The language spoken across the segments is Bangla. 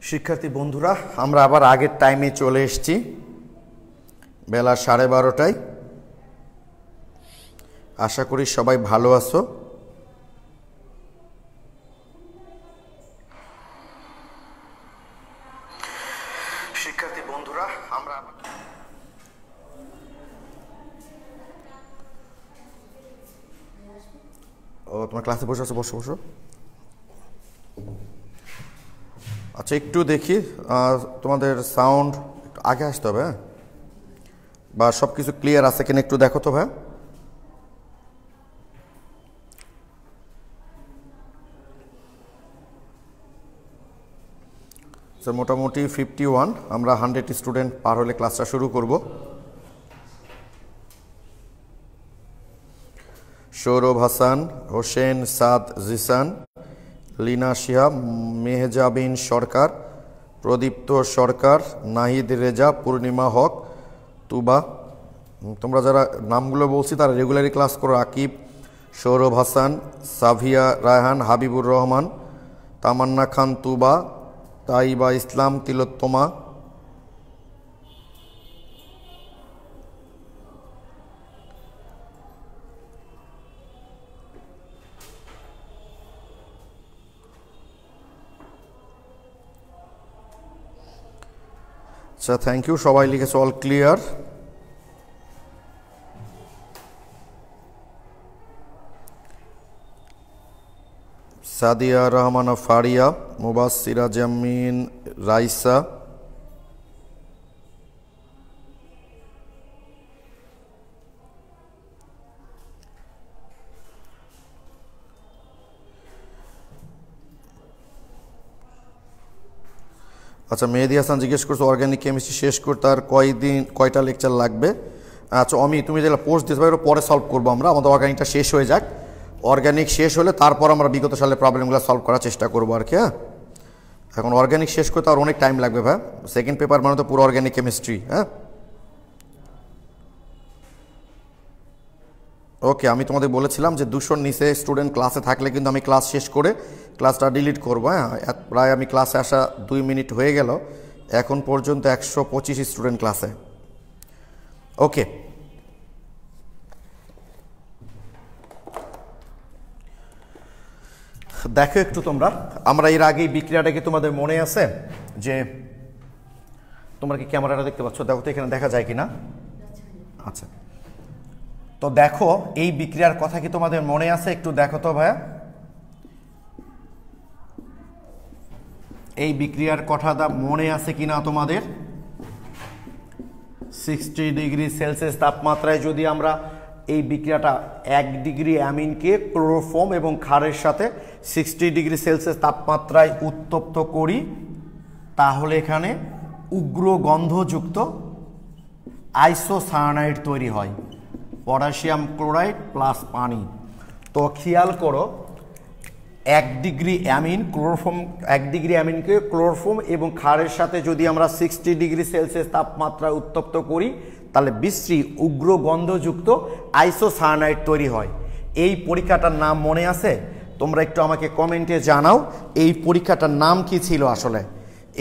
শিক্ষার্থী বন্ধুরা, আমরা আবার আগের টাইমে চলে এসেছি, বেলা 12:30টায়। আশা করি সবাই ভালো আছো। শিক্ষার্থী বন্ধুরা, আমরা তোমার ক্লাসে বসে আছো, বসো বসো। আচ্ছা, একটু দেখি তোমাদের সাউন্ড আগে আসতে হবে, হ্যাঁ, বা সব কিছু ক্লিয়ার আছে কিনা একটু দেখো তো ভাই। স্যার মোটামুটি 51, আমরা 100 স্টুডেন্ট পার হলে ক্লাসটা শুরু করব। সৌরভ হাসান, হোসেন সাদ জিসান, লীনা শিহাব, মেহজাবিন সরকার, প্রদীপ্ত সরকার, নাহিদ রেজা, পূর্ণিমা হক, তুবা। তোমরা যারা নামগুলো বলছি তারা রেগুলারই ক্লাস করো। আকিব, সৌরভ হাসান, সাভিয়া রায়হান, হাবিবুর রহমান, তামান্না খান, তুবা, তাইবা ইসলাম, তিলোত্তমা, আচ্ছা থ্যাংক ইউ, সবাই লিখেছে অল ক্লিয়ার। সাদিয়া রহমানা ফারিয়া, মুবাসসিরা জামিন রাইসা, আচ্ছা মেহেদি হাসান জিজ্ঞেস করছো অর্গানিক কেমিস্ট্রি শেষ করতে আর কয়টা লেকচার লাগবে। আচ্ছা অমি, তুমি যেটা পোস্ট দিতে পারো পরে সলভ করবো আমরা, আমাদের অর্গানিকটা শেষ হয়ে যাক। অর্গানিক শেষ হলে তারপর আমরা বিগত সালের প্রবলেমগুলো সলভ করার চেষ্টা করবো আর কি। হ্যাঁ, এখন অর্গানিক শেষ করতে আর অনেক টাইম লাগবে ভাই, সেকেন্ড পেপার মানে তো পুরো অর্গানিক কেমিস্ট্রি। হ্যাঁ ওকে, আমি তোমাদের বলেছিলাম যে 200-র নিচে স্টুডেন্ট ক্লাসে থাকলে কিন্তু আমি ক্লাস শেষ করে ক্লাসটা ডিলিট করবো। হ্যাঁ, প্রায় আমি ক্লাসে আসা 2 মিনিট হয়ে গেল, এখন পর্যন্ত 125 স্টুডেন্ট ক্লাসে। ওকে, দেখো একটু তোমরা, আমরা এর আগে বিক্রিয়াটা কি তোমাদের মনে আছে? যে তোমরা কি ক্যামেরাটা দেখতে পাচ্ছ? দেখো তো এখানে দেখা যায় কিনা। আচ্ছা, তো দেখো এই বিক্রিয়ার কথা কি তোমাদের মনে আছে? একটু দেখো তো ভাইয়া, এই বিক্রিয়ার কথাটা মনে আছে কিনা তোমাদের? 60 ডিগ্রি সেলসিয়াস তাপমাত্রায় যদি আমরা এই বিক্রিয়াটা 1 ডিগ্রি অ্যামিনকে ক্লোরোফর্ম এবং ক্ষারের সাথে 60 ডিগ্রি সেলসিয়াস তাপমাত্রায় উত্তপ্ত করি, তাহলে এখানে উগ্র গন্ধযুক্ত আইসোসায়ানাইড তৈরি হয়, পটাশিয়াম ক্লোরাইড প্লাস পানি। তো খেয়াল করো, 1 ডিগ্রি অ্যামিন ক্লোরোফর্ম, 1 ডিগ্রি অ্যামিনকে ক্লোরোফর্ম এবং ক্ষারের সাথে যদি আমরা 60 ডিগ্রি সেলসিয়াস তাপমাত্রায় উত্তপ্ত করি, তাহলে বিশ্রী উগ্র গন্ধযুক্ত আইসোসায়ানাইড তৈরি হয়। এই পরীক্ষাটার নাম মনে আছে? তোমরা একটু আমাকে কমেন্টে জানাও এই পরীক্ষাটার নাম কি ছিল আসলে।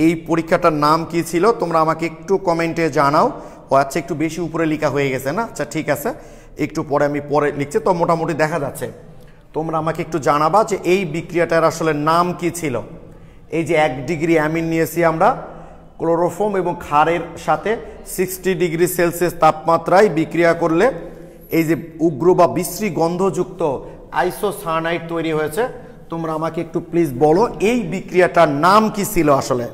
এই পরীক্ষাটার নাম কি ছিল তোমরা আমাকে একটু কমেন্টে জানাও। ও আচ্ছা, একটু বেশি উপরে লেখা হয়ে গেছে না? আচ্ছা ঠিক আছে, একটু পরে আমি পরে লিখছি, তো মোটামুটি দেখা যাচ্ছে। তোমরা আমাকে একটু জানাবা যে এই বিক্রিয়াটার আসলে নাম কি ছিল। এই যে 1 ডিগ্রি অ্যামিন নিয়েছি আমরা, ক্লোরোফর্ম এবং ক্ষারের সাথে 60 ডিগ্রি সেলসিয়াস তাপমাত্রায় বিক্রিয়া করলে এই যে উগ্র বা বিশ্রী গন্ধযুক্ত আইসোসায়ানাইড তৈরি হয়েছে। তোমরা আমাকে একটু প্লিজ বলো এই বিক্রিয়াটার নাম কি ছিল আসলে।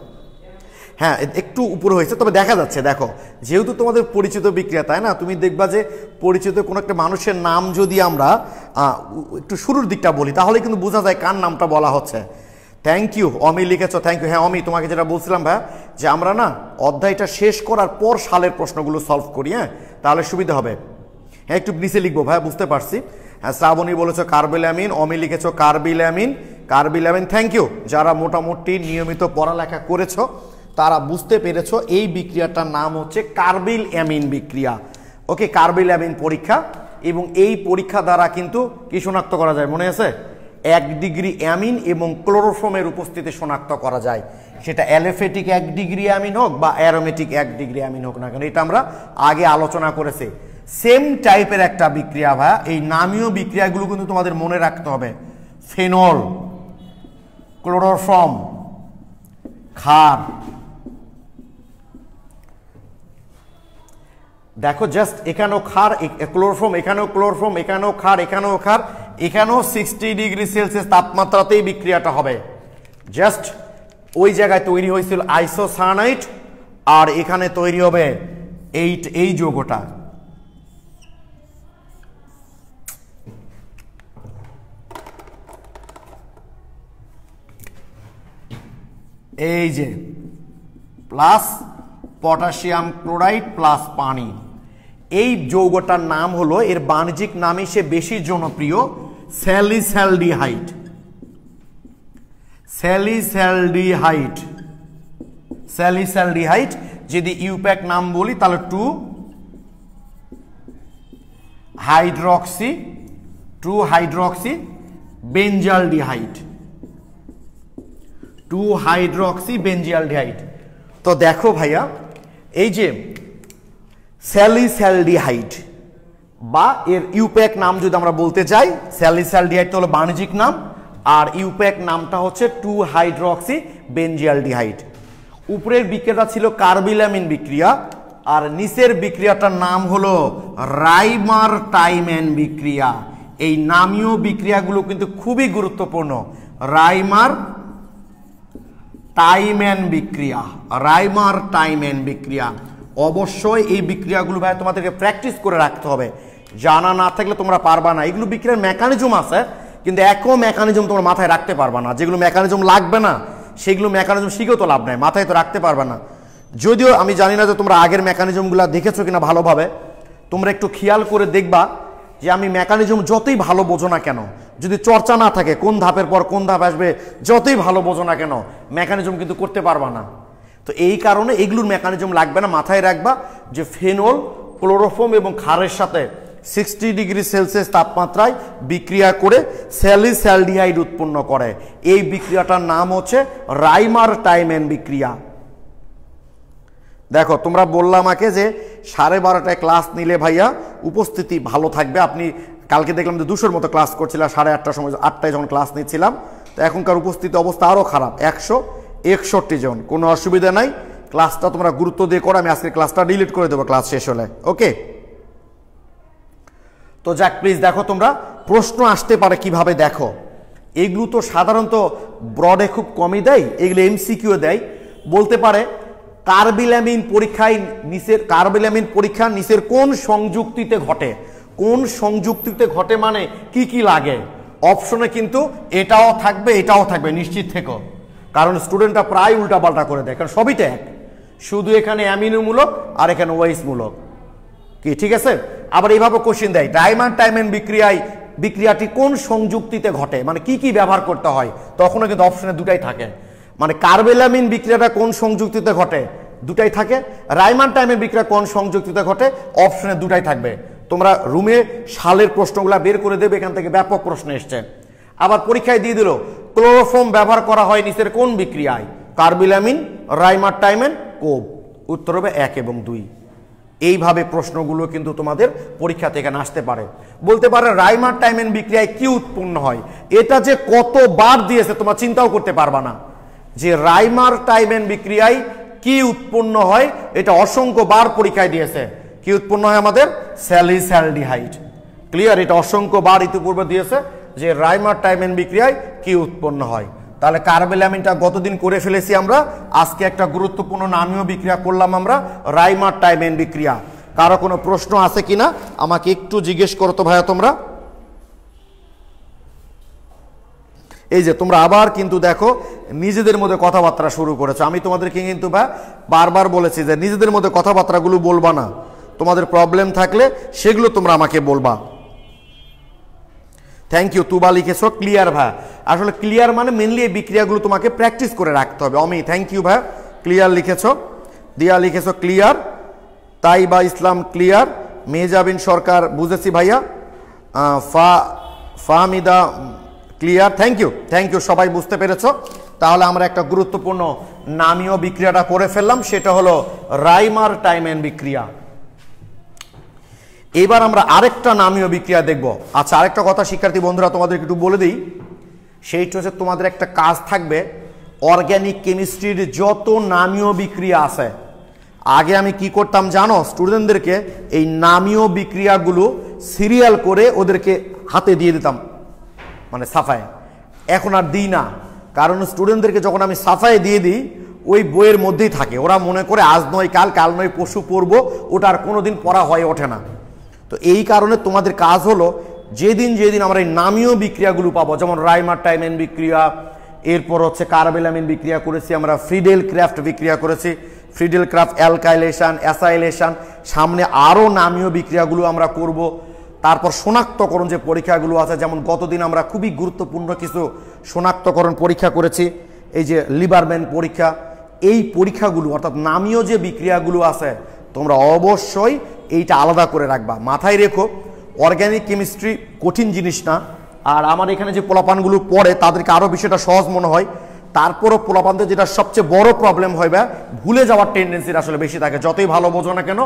হ্যাঁ, একটু উপরে হয়েছে, তবে দেখা যাচ্ছে। দেখো, যেহেতু তোমাদের পরিচিত বিক্রিয়া, তাই না? তুমি দেখবা যে পরিচিত কোনো একটা মানুষের নাম যদি আমরা একটু শুরুর দিকটা বলি, তাহলে কিন্তু বোঝা যায় কার নামটা বলা হচ্ছে। থ্যাংক ইউ, অমি লিখেছো, থ্যাংক ইউ। হ্যাঁ অমি, তোমাকে যেটা বলছিলাম ভাইয়া, যে আমরা না অধ্যায়টা শেষ করার পর সালের প্রশ্নগুলো সলভ করি, হ্যাঁ, তাহলে সুবিধা হবে। হ্যাঁ, একটু নিচে লিখবো ভাইয়া, বুঝতে পারছি। হ্যাঁ, শ্রাবণী বলেছো কার্বিলামিন, অমি লিখেছো কার্বিলামিন, কার্বিলামিন। Thank you. যারা মোটামুটি নিয়মিত পড়ালেখা করেছো তারা বুঝতে পেরেছো এই বিক্রিয়াটার নাম হচ্ছে কার্বিল অ্যামিন বিক্রিয়া। ওকে, কার্বিল অ্যামিন পরীক্ষা, এবং এই পরীক্ষা দ্বারা কিন্তু কি শনাক্ত করা যায় মনে আছে? 1 ডিগ্রি অ্যামিন এবং ক্লোরোফর্মের উপস্থিতি শনাক্ত করা যায়, সেটা অ্যালোফেটিক 1 ডিগ্রি অ্যামিন হোক বা অ্যারোমেটিক 1 ডিগ্রি অ্যামিন হোক না কেন, এটা আমরা আগে আলোচনা করেছি। সেম টাইপের একটা বিক্রিয়া ভাইয়া, এই নামীয় বিক্রিয়াগুলো কিন্তু তোমাদের মনে রাখতে হবে। ফেনল, ক্লোরোফর্ম, ক্ষার। দেখো জাস্ট এখানেও ক্ষার, ক্লোরোফর্ম, এখানেও ক্লোরোফর্ম, এখানেও ক্ষার, এখানেও ক্ষার, এখানেও 60 ডিগ্রি সেলসিয়াস তাপমাত্রাতেই বিক্রিয়াটা হবে। জাস্ট ওই জায়গায় তৈরি হয়েছিল আইসোসায়ানাইড, আর এখানে তৈরি হবে এই যৌগটা। এই যে প্লাস পটাশিয়াম ক্লোরাইড প্লাস পানি, এই যৌগটার নাম হলো, এর বাণিজ্যিক নামে সে বেশি জনপ্রিয়, স্যালিসালডিহাইড। স্যালিসালডিহাইড, স্যালিসালডিহাইড। যদি ইউপ্যাক নাম বলি তাহলে 2 হাইড্রক্সি বেঞ্জালডিহাইড, 2 হাইড্রক্সি বেঞ্জিয়ালডিহাইড। তো দেখো ভাইয়া, এই যে স্যালিসালডিহাইড বা এর ইউপ্যাক নাম যদি আমরা বলতে চাই, স্যালিসালডিহাইড তো হলো বাণিজ্যিক নাম, আর ইউপ্যাক নামটা হচ্ছে 2 হাইড্রক্সি বেঞ্জিয়ালডিহাইড। উপরের বিক্রিয়াটা ছিল কার্বিলামিন বিক্রিয়া, আর নিচের বিক্রিয়াটার নাম হলো রাইমার টাইম্যান বিক্রিয়া। এই নামীয় বিক্রিয়াগুলো কিন্তু খুবই গুরুত্বপূর্ণ। রাইমার টাইম্যান বিক্রিয়া, রাইমার টাইম্যান বিক্রিয়া। অবশ্যই এই বিক্রিয়াগুলো ভাই তোমাদেরকে প্র্যাকটিস করে রাখতে হবে, জানা না থাকলে তোমরা পারবা না। এগুলো বিক্রিয়ার মেকানিজম আছে, কিন্তু একও মেকানিজম তোমরা মাথায় রাখতে পারবা না। যেগুলো মেকানিজম লাগবে না সেগুলো মেকানিজম শিখেও তো লাভ নাই, মাথায় তো রাখতে পারবে না। যদিও আমি জানি না যে তোমরা আগের মেকানিজমগুলো দেখেছো কিনা ভালোভাবে, তোমরা একটু খেয়াল করে দেখবা যে আমি মেকানিজম যতই ভালো বোঝো না কেন, যদি চর্চা না থাকে কোন ধাপের পর কোন ধাপ আসবে, যতই ভালো বোঝো না কেন মেকানিজম কিন্তু করতে পারবা না। তো এই কারণে এগুলোর মেকানিজম লাগবে না, মাথায় রাখবা যে ফেনল, ক্লোরোফর্ম এবং ক্ষারের সাথে 60 ডিগ্রি সেলসিয়াস তাপমাত্রায় বিক্রিয়া করে স্যালিসালডিহাইড উৎপন্ন করে। এই বিক্রিয়াটার নাম হচ্ছে রাইমার টাইম্যান বিক্রিয়া। দেখো তোমরা বললাম আমাকে যে 12:30টায় ক্লাস নিলে ভাইয়া উপস্থিতি ভালো থাকবে। আপনি কালকে দেখলাম যে 200-র মতো ক্লাস করছিলাম, 8:30টার সময় 8টায় যখন ক্লাস নিচ্ছিলাম, তো এখনকার উপস্থিতি অবস্থা আরও খারাপ, 161 জন। কোনো অসুবিধা নাই, ক্লাসটা তোমরা গুরুত্ব দিয়ে করো। আমি আজকে ক্লাসটা ডিলিট করে দেবো ক্লাস শেষ হলে, ওকে? তো যাক, প্লিজ দেখো, তোমরা প্রশ্ন আসতে পারে কিভাবে, দেখো এগুলো তো সাধারণত ব্রডে খুব কমই দেয়, এগুলো এমসিকিউ দেয়। বলতে পারে কার্বিলামিন পরীক্ষা নিচের কোন সংযুক্তিতে ঘটে? কোন সংযুক্তিতে ঘটে মানে কি কি লাগে? অপশনে কিন্তু এটাও থাকবে এটাও থাকবে, নিশ্চিত থেকো, কারণ স্টুডেন্টরা প্রায় উল্টাপাল্টা করে দেয়, কারণ সবই তো এক, শুধু এখানে অ্যামিনোমূলক আর এখানে ওয়েসমূলক, কি ঠিক আছে? আবার এইভাবে কোশ্চেন দেয়, রাইমার টাইম্যান বিক্রিয়াটি কোন সংযুক্তিতে ঘটে, মানে কি কি ব্যবহার করতে হয়, তখনও কিন্তু অপশনে দুটাই থাকে। মানে কার্বিলামিন বিক্রিয়াটা কোন সংযুক্তিতে ঘটে, দুটাই থাকে। রাইমার টাইম্যান বিক্রিয়া কোন সংযুক্তিতে ঘটে, অপশনে দুটাই থাকবে। তোমরা রুমে সালের প্রশ্নগুলা বের করে দেবে, এখান থেকে ব্যাপক প্রশ্ন এসছে। আবার পরীক্ষায় দিয়ে দিল ক্লোরোফর্ম ব্যবহার করা হয় নিচের কোন বিক্রিয়ায়, কার্বিলামিন, রাইমার টাইম্যান, কোব। উত্তর হবে 1 এবং 2। এইভাবে প্রশ্নগুলো কিন্তু তোমাদের পরীক্ষা থেকে আসতে পারে। বলতে পারে রাইমার টাইম্যান বিক্রিয়ায় কি উৎপন্ন হয়, এটা যে কতবার দিয়েছে তোমরা চিন্তাও করতে পারবা না, যে রাইমার টাইম্যান বিক্রিয়ায় কি উৎপন্ন হয়, এটা অসংখ্য বার পরীক্ষায় দিয়েছে। কি উৎপন্ন হয় আমাদের? স্যালিসালডিহাইড। ক্লিয়ার? এটা অসংখ্য বার ইতিপূর্বে দিয়েছে যে রাইমার টাইম্যান বিক্রিয়ায় কি উৎপন্ন হয়। তাহলে কার্বিলামিনটা গতদিন করে ফেলেছি আমরা, আজকে একটা গুরুত্বপূর্ণ নামীয় বিক্রিয়া করলাম আমরা, রাইমার টাইম্যান বিক্রিয়া। কারো কোনো প্রশ্ন আছে কিনা আমাকে একটু জিজ্ঞেস করো তো ভাইয়া তোমরা। এই যে তোমরা আবার কিন্তু দেখো নিজেদের মধ্যে কথাবার্তা শুরু করেছো। আমি তোমাদেরকে কিন্তু বারবার বলেছি যে নিজেদের মধ্যে কথাবার্তাগুলো বলবা না, তোমাদের প্রবলেম থাকলে সেগুলো তোমরা আমাকে বলবা। থ্যাংক ইউ, তুবা লিখেছো ক্লিয়ার ভাই। আসলে ক্লিয়ার মানে মেনলি এই বিক্রিয়াগুলো তোমাকে প্র্যাকটিস করে রাখতে হবে। অমি থ্যাংক ইউ ভাই, ক্লিয়ার লিখেছো। দিয়া লিখেছো ক্লিয়ার। তাইবা ইসলাম ক্লিয়ার। মেহজাবিন সরকার বুঝেছি ভাইয়া। ফাহমিদা ক্লিয়ার? থ্যাংক ইউ, সবাই বুঝতে পেরেছো। তাহলে আমরা একটা গুরুত্বপূর্ণ নামীয় বিক্রিয়াটা করে ফেললাম, সেটা হলো রাইমার টাইমেন বিক্রিয়া। এবার আমরা আরেকটা নামীয় বিক্রিয়া দেখব। আচ্ছা, আরেকটা কথা শিক্ষার্থী বন্ধুরা তোমাদেরকে একটু বলে দিই, সেইটা হচ্ছে তোমাদের একটা কাজ থাকবে, অর্গানিক কেমিস্ট্রির যত নামীয় বিক্রিয়া আছে, আগে আমি কি করতাম জানো, স্টুডেন্টদেরকে এই নামীয় বিক্রিয়াগুলো সিরিয়াল করে ওদেরকে হাতে দিয়ে দিতাম, মানে সাফায়। এখন আর দিই না, কারণ স্টুডেন্টদেরকে যখন আমি সাফায় দিয়ে দিই ওই বইয়ের মধ্যেই থাকে, ওরা মনে করে আজ নয় কাল, কাল নয় পরশু পড়বো, ওটা আর কোনোদিন পড়া হয়ে ওঠে না। তো এই কারণে তোমাদের কাজ হলো যেদিন যেদিন আমরা এই নামীয় বিক্রিয়াগুলো পাবো, যেমন রাইমার টাইমেন বিক্রিয়া, এরপর হচ্ছে কার্বেলামিন বিক্রিয়া করেছি আমরা, ফ্রিডেল ক্রাফট বিক্রিয়া করেছি, ফ্রিডেল ক্রাফট অ্যালকাইলেশন, অ্যাসাইলেশন, সামনে আরও নামীয় বিক্রিয়াগুলো আমরা করব। তারপর শনাক্তকরণ যে পরীক্ষাগুলো আছে, যেমন গতদিন আমরা খুবই গুরুত্বপূর্ণ কিছু শনাক্তকরণ পরীক্ষা করেছি, এই যে লিবারম্যান পরীক্ষা, এই পরীক্ষাগুলো অর্থাৎ নামীয় যে বিক্রিয়াগুলো আছে তোমরা অবশ্যই এইটা আলাদা করে রাখবা, মাথায় রেখো। অর্গানিক কেমিস্ট্রি কঠিন জিনিস না, আর আমার এখানে যে পোলাপানগুলো পড়ে তাদেরকে আরও বিষয়টা সহজ মনে হয়, তারপরও পোলাপানদের যেটা সবচেয়ে বড় প্রবলেম হয় বা ভুলে যাওয়ার টেন্ডেন্সিটা আসলে বেশি থাকে, যতই ভালো বোঝো না কেন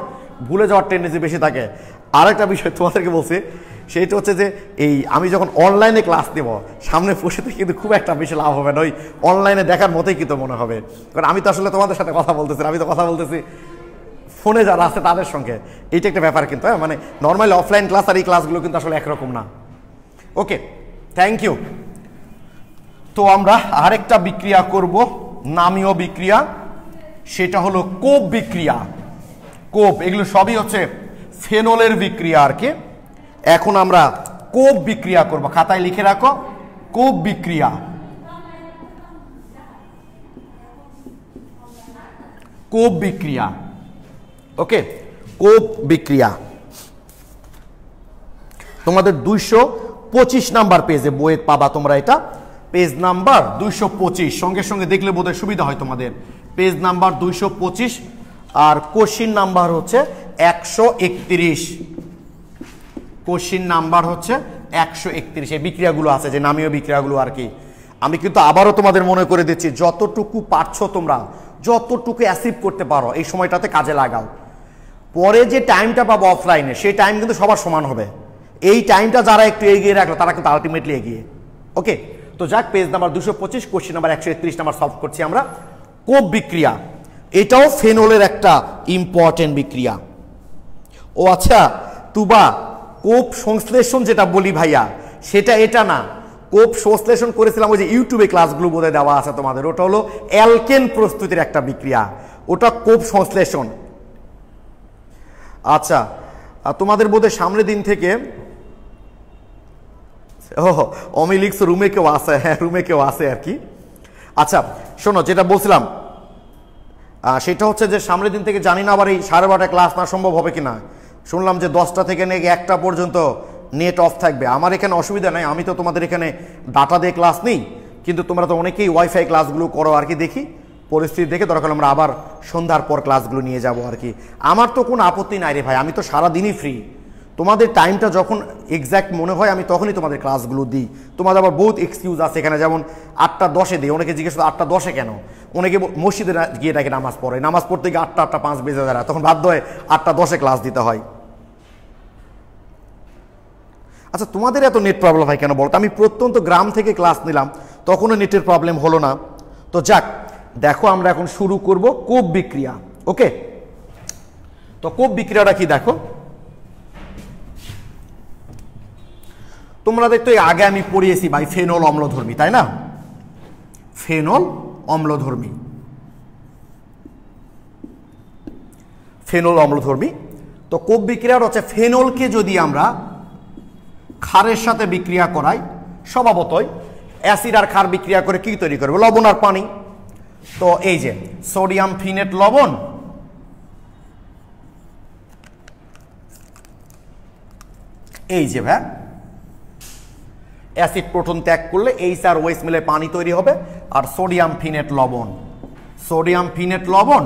ভুলে যাওয়ার টেন্ডেন্সি বেশি থাকে। আরেকটা বিষয় তোমাদেরকে বলছি, সেইটা হচ্ছে যে এই আমি যখন অনলাইনে ক্লাস দেব সামনে বসে থেকে কিন্তু খুব একটা বেশি লাভ হবে না, ওই অনলাইনে দেখার মতোই কিন্তু মনে হবে, কারণ আমি তো আসলে তোমাদের সাথে কথা বলতেছি, আমি তো কথা বলতেছি ফোনে যারা আছে তাদের সঙ্গে, এইটা একটা ব্যাপার কিন্তু। হ্যাঁ, মানে নর্মালি অফলাইন ক্লাস আর এই ক্লাসগুলো কিন্তু আসলে একরকম না। ওকে, থ্যাংক ইউ। তো আমরা আরেকটা বিক্রিয়া করব, নামীয় বিক্রিয়া, সেটা হলো কোপ বিক্রিয়া। কোপ, এগুলো সবই হচ্ছে ফেনলের বিক্রিয়া আর কি। এখন আমরা কোপ বিক্রিয়া করব, খাতায় লিখে রাখো, কোপ বিক্রিয়া। কোপ বিক্রিয়া, ওকে, কোপ বিক্রিয়া তোমাদের 225 নাম্বার পেজে বইয়ে পাবা তোমরা, এটা পেজ নাম্বার 225, সঙ্গে সঙ্গে দেখলে বোধহয় সুবিধা হয় তোমাদের। পেজ নাম্বার 225 আর কোশ্চিন নাম্বার হচ্ছে 131, কোশ্চিন নাম্বার হচ্ছে 131। এই বিক্রিয়াগুলো আছে যে নামীয় বিক্রিয়াগুলো আর কি। আমি কিন্তু আবারও তোমাদের মনে করে দিচ্ছি, যতটুকু পারছো তোমরা, যতটুকু অ্যাচিভ করতে পারো এই সময়টাতে কাজে লাগাও। পরে যে টাইমটা পাবো অফলাইনে, সেই টাইম কিন্তু সবার সমান হবে। এই টাইমটা যারা একটু এগিয়ে রাখলো তারা কিন্তু আলটিমেটলি এগিয়ে। ওকে, তো যাক, page number 225, question number 131 number solve করছি আমরা। কোপ বিক্রিয়া, এটাও ফেনলের একটা ইম্পর্টেন্ট বিক্রিয়া। ও আচ্ছা তুবা, কোপ সংশ্লেষণ যেটা বলি ভাইয়া, সেটা এটা না। কোপ সংশ্লেষণ করেছিলাম ওই যে ইউটিউবে ক্লাসগুলো বোধহয় দেওয়া আছে তোমাদের, ওটা হলো অ্যালকেন প্রস্তুতির একটা বিক্রিয়া, ওটা কোপ সংশ্লেষণ। আচ্ছা, তোমাদের বোধহয় সামনের দিন থেকে অমিলিক্স রুমে কেউ আসে, হ্যাঁ রুমে কেউ আসে আর কি। আচ্ছা শোনো, যেটা বলছিলাম সেটা হচ্ছে যে সামনের দিন থেকে জানি না আবার এই 12:30 ক্লাস না সম্ভব হবে কিনা। শুনলাম যে 10টা থেকে নিয়ে 1টা পর্যন্ত নেট অফ থাকবে। আমার এখানে অসুবিধা নাই, আমি তো তোমাদের এখানে ডাটা দিয়ে ক্লাস নিই, কিন্তু তোমরা তো অনেকেই ওয়াইফাই ক্লাসগুলো করো আর কি। দেখি পরিস্থিতি দেখে দরকার আমরা আবার সন্ধ্যার পর ক্লাসগুলো নিয়ে যাব আর কি। আমার তো কোনো আপত্তি নাই রে ভাই, আমি তো সারাদিনই ফ্রি। তোমাদের টাইমটা যখন এক্স্যাক্ট মনে হয় আমি তখনই তোমাদের ক্লাসগুলো দিই। তোমাদের আবার বহুত এক্সকিউজ আছে এখানে, যেমন 8টা 10-এ দিই। অনেকে জিজ্ঞেস করে 8টা 10-এ কেন, অনেকে মসজিদে গিয়ে ডাকে নামাজ পড়ে, নামাজ পড়তে গিয়ে 8টা 5 বেজে যায়, তখন বাধ্য হয় 8টা 10-এ ক্লাস দিতে হয়। আচ্ছা তোমাদের এত নেট প্রবলেম হয় কেন বলতো? আমি প্রত্যন্ত গ্রাম থেকে ক্লাস নিলাম, তখনও নেটের প্রবলেম হলো না। তো যাক, দেখো আমরা এখন শুরু করব কোপ বিক্রিয়া। ওকে, তো কোপ বিক্রিয়াটা কি দেখো, তোমরা দেখতো আগে আমি পড়িয়েছি ভাই ফেনল অম্লধর্মী, তাই না? ফেনল অম্লধর্মী, ফেনল অম্লধর্মী। তো কোপ বিক্রিয়ার হচ্ছে ফেনলকে যদি আমরা ক্ষারের সাথে বিক্রিয়া করাই, স্বভাবতই অ্যাসিড আর ক্ষার বিক্রিয়া করে কি তৈরি করবে? লবণ আর পানি। তো এই যে সোডিয়াম ফিনেট লবণ, এই যে ভাই অ্যাসিড প্রোটন ত্যাগ করলে এইচ আর ওএইচ মিলে পানি তৈরি হবে, আর সোডিয়াম ফিনেট লবণ, সোডিয়াম ফিনেট লবণ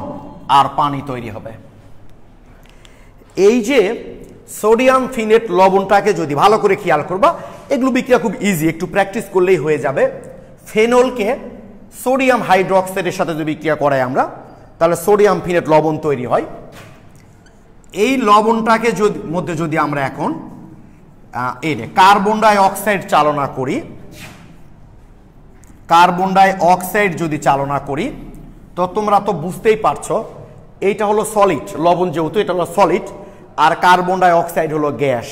আর পানি তৈরি হবে। এই যে সোডিয়াম ফিনেট লবণটাকে যদি ভালো করে খেয়াল করবা, এগুলো বিক্রিয়া খুব ইজি, একটু প্র্যাকটিস করলেই হয়ে যাবে। ফেনলকে সোডিয়াম হাইড্রোক্সাইডের সাথে যদি বিক্রিয়া করাই আমরা, তাহলে সোডিয়াম ফিনেট লবণ তৈরি হয়। এই লবণটাকে মধ্যে যদি আমরা এখন কার্বন ডাই অক্সাইড চালনা করি, কার্বন ডাই অক্সাইড যদি চালনা করি, তো তোমরা তো বুঝতেই পারছো এইটা হলো সলিড, লবণ যেহেতু এটা হলো সলিড, আর কার্বন ডাই অক্সাইড হলো গ্যাস।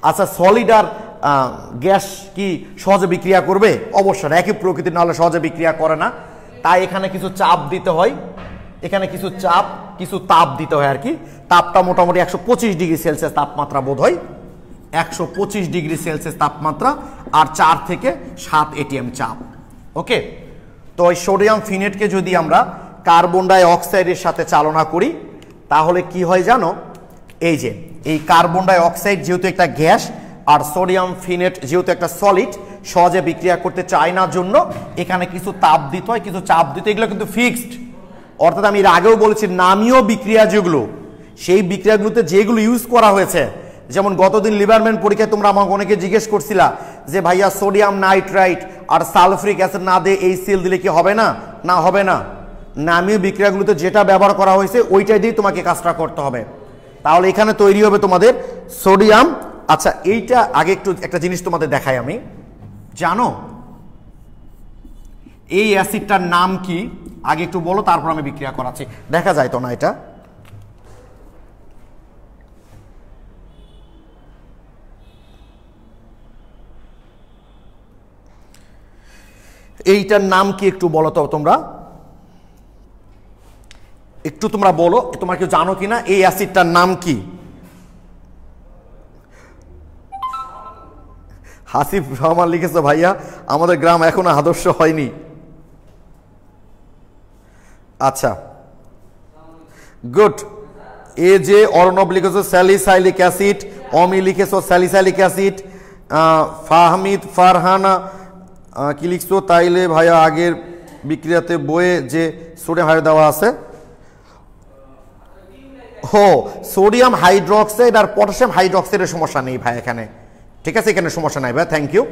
আচ্ছা, সলিড আর গ্যাস কি সহজে বিক্রিয়া করবে? অবশ্যই, একই প্রকৃতির না হলে সহজে বিক্রিয়া করে না। তাই এখানে কিছু চাপ দিতে হয়, এখানে কিছু চাপ, কিছু তাপ দিতে হয় আর কি। তাপটা মোটামুটি 125 ডিগ্রি সেলসিয়াস তাপমাত্রা বোধ হয়, 125 ডিগ্রি সেলসিয়াস তাপমাত্রা, আর 4 থেকে 7 ATM চাপ। ওকে, তো ওই সোডিয়াম ফিনেটকে যদি আমরা কার্বন ডাই অক্সাইডের সাথে চালনা করি, তাহলে কি হয় জানো? এই যে এই কার্বন ডাই অক্সাইড যেহেতু একটা গ্যাস, আর সোডিয়াম ফিনেট যেহেতু একটা সলিড, সহজে বিক্রিয়া করতে চায় না জন্য এখানে কিছু তাপ দিতে হয়, কিছু চাপ দিতে। এগুলো কিন্তু ফিক্সড, অর্থাৎ আমি এর আগেও বলেছি নামীয় বিক্রিয়া যেগুলো, সেই বিক্রিয়াগুলোতে যেগুলো ইউজ করা হয়েছে, যেমন গতদিন লিবারম্যান পরীক্ষায় তোমরা আমাকে অনেকে জিজ্ঞেস করছিলা যে ভাইয়া সোডিয়াম নাইট্রাইট আর সালফ্রিক অ্যাসিড না দিয়ে HCl দিলে কি হবে না? না, হবে না। নামীয় বিক্রিয়াগুলোতে যেটা ব্যবহার করা হয়েছে ওইটাই দিয়ে তোমাকে কাজটা করতে হবে। তাহলে এখানে তৈরি হবে তোমাদের সোডিয়াম। আচ্ছা, এইটা আগে একটু একটা জিনিস তোমাদের দেখাই আমি। জানো এই অ্যাসিডটার নাম কি? আগে একটু বলো, তারপর আমি বিক্রিয়া করাচ্ছি। দেখা যায় তো না এটা? এইটার নাম কি একটু বলো তো তোমরা, একটু তোমরা বলো, তোমরা কেউ জানো কিনা এই অ্যাসিডটার নাম কি? হাসিফ রহমান লিখেছো ভাইয়া আমাদের গ্রাম এখনো আদর্শ হয়নি। আচ্ছা, গুড। এ যে অর্ণব লিখেছো স্যালিসাইলিক অ্যাসিড, অমি লিখেছো স্যালিসাইলিক অ্যাসিড, ফাহমিদ ফারহানা কি লিখছো? তাইলে ভাইয়া আগের বিক্রিয়াতে বইয়ে যে সোডিয়াম হাইড্রোক্সাইড দেওয়া আছে, সোডিয়াম হাইড্রোক্সাইড আর পটাশিয়াম হাইড্রোক্সাইডের সমস্যা নেই ভাই এখানে, ঠিক আছে? এখানে সমস্যা নাই ভাই। Thank you.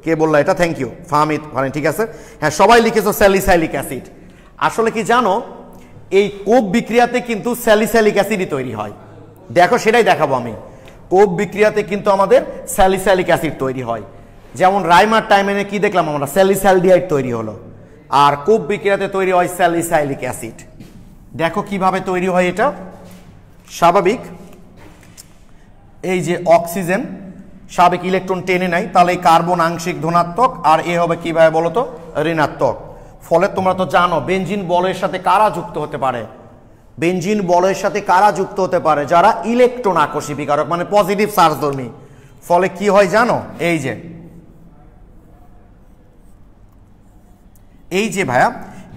কে বললো এটা? Thank you Fahmid. ঠিক আছে, হ্যাঁ, সবাই লিখেছো স্যালিসাইলিক অ্যাসিড। আসলে কি জানো, এই কোপ বিক্রিয়াতে কিন্তু স্যালিসাইলিক অ্যাসিডই তৈরি হয়। দেখো, সেটাই দেখাবো আমি। কোপ বিক্রিয়াতে কিন্তু আমাদের স্যালিসাইলিক অ্যাসিড তৈরি হয়। যেমন রাইমার টাইমেনে কি দেখলাম আমরা? স্যালিসালডিহাইড তৈরি হলো, আর কোপ বিক্রিয়াতে তৈরি হয় স্যালিসাইলিক অ্যাসিড। দেখো কিভাবে তৈরি হয় এটা। স্বাভাবিক, এই যে অক্সিজেন স্বাভাবিক ইলেকট্রন টেনে নেয়, তাহলে এই কার্বন আংশিক ধনাত্মক, আর এ হবে কিভাবে বলো তো? ঋণাত্মক। ফলে তোমরা তো জানো বেনজিন বলের সাথে কারা যুক্ত হতে পারে? বেনজিন বলের সাথে কারা যুক্ত হতে পারে? যারা ইলেকট্রন আকর্ষী বিকারক, মানে পজিটিভ চার্জধর্মী। ফলে কি হয় জানো? এই যে ভাইয়া,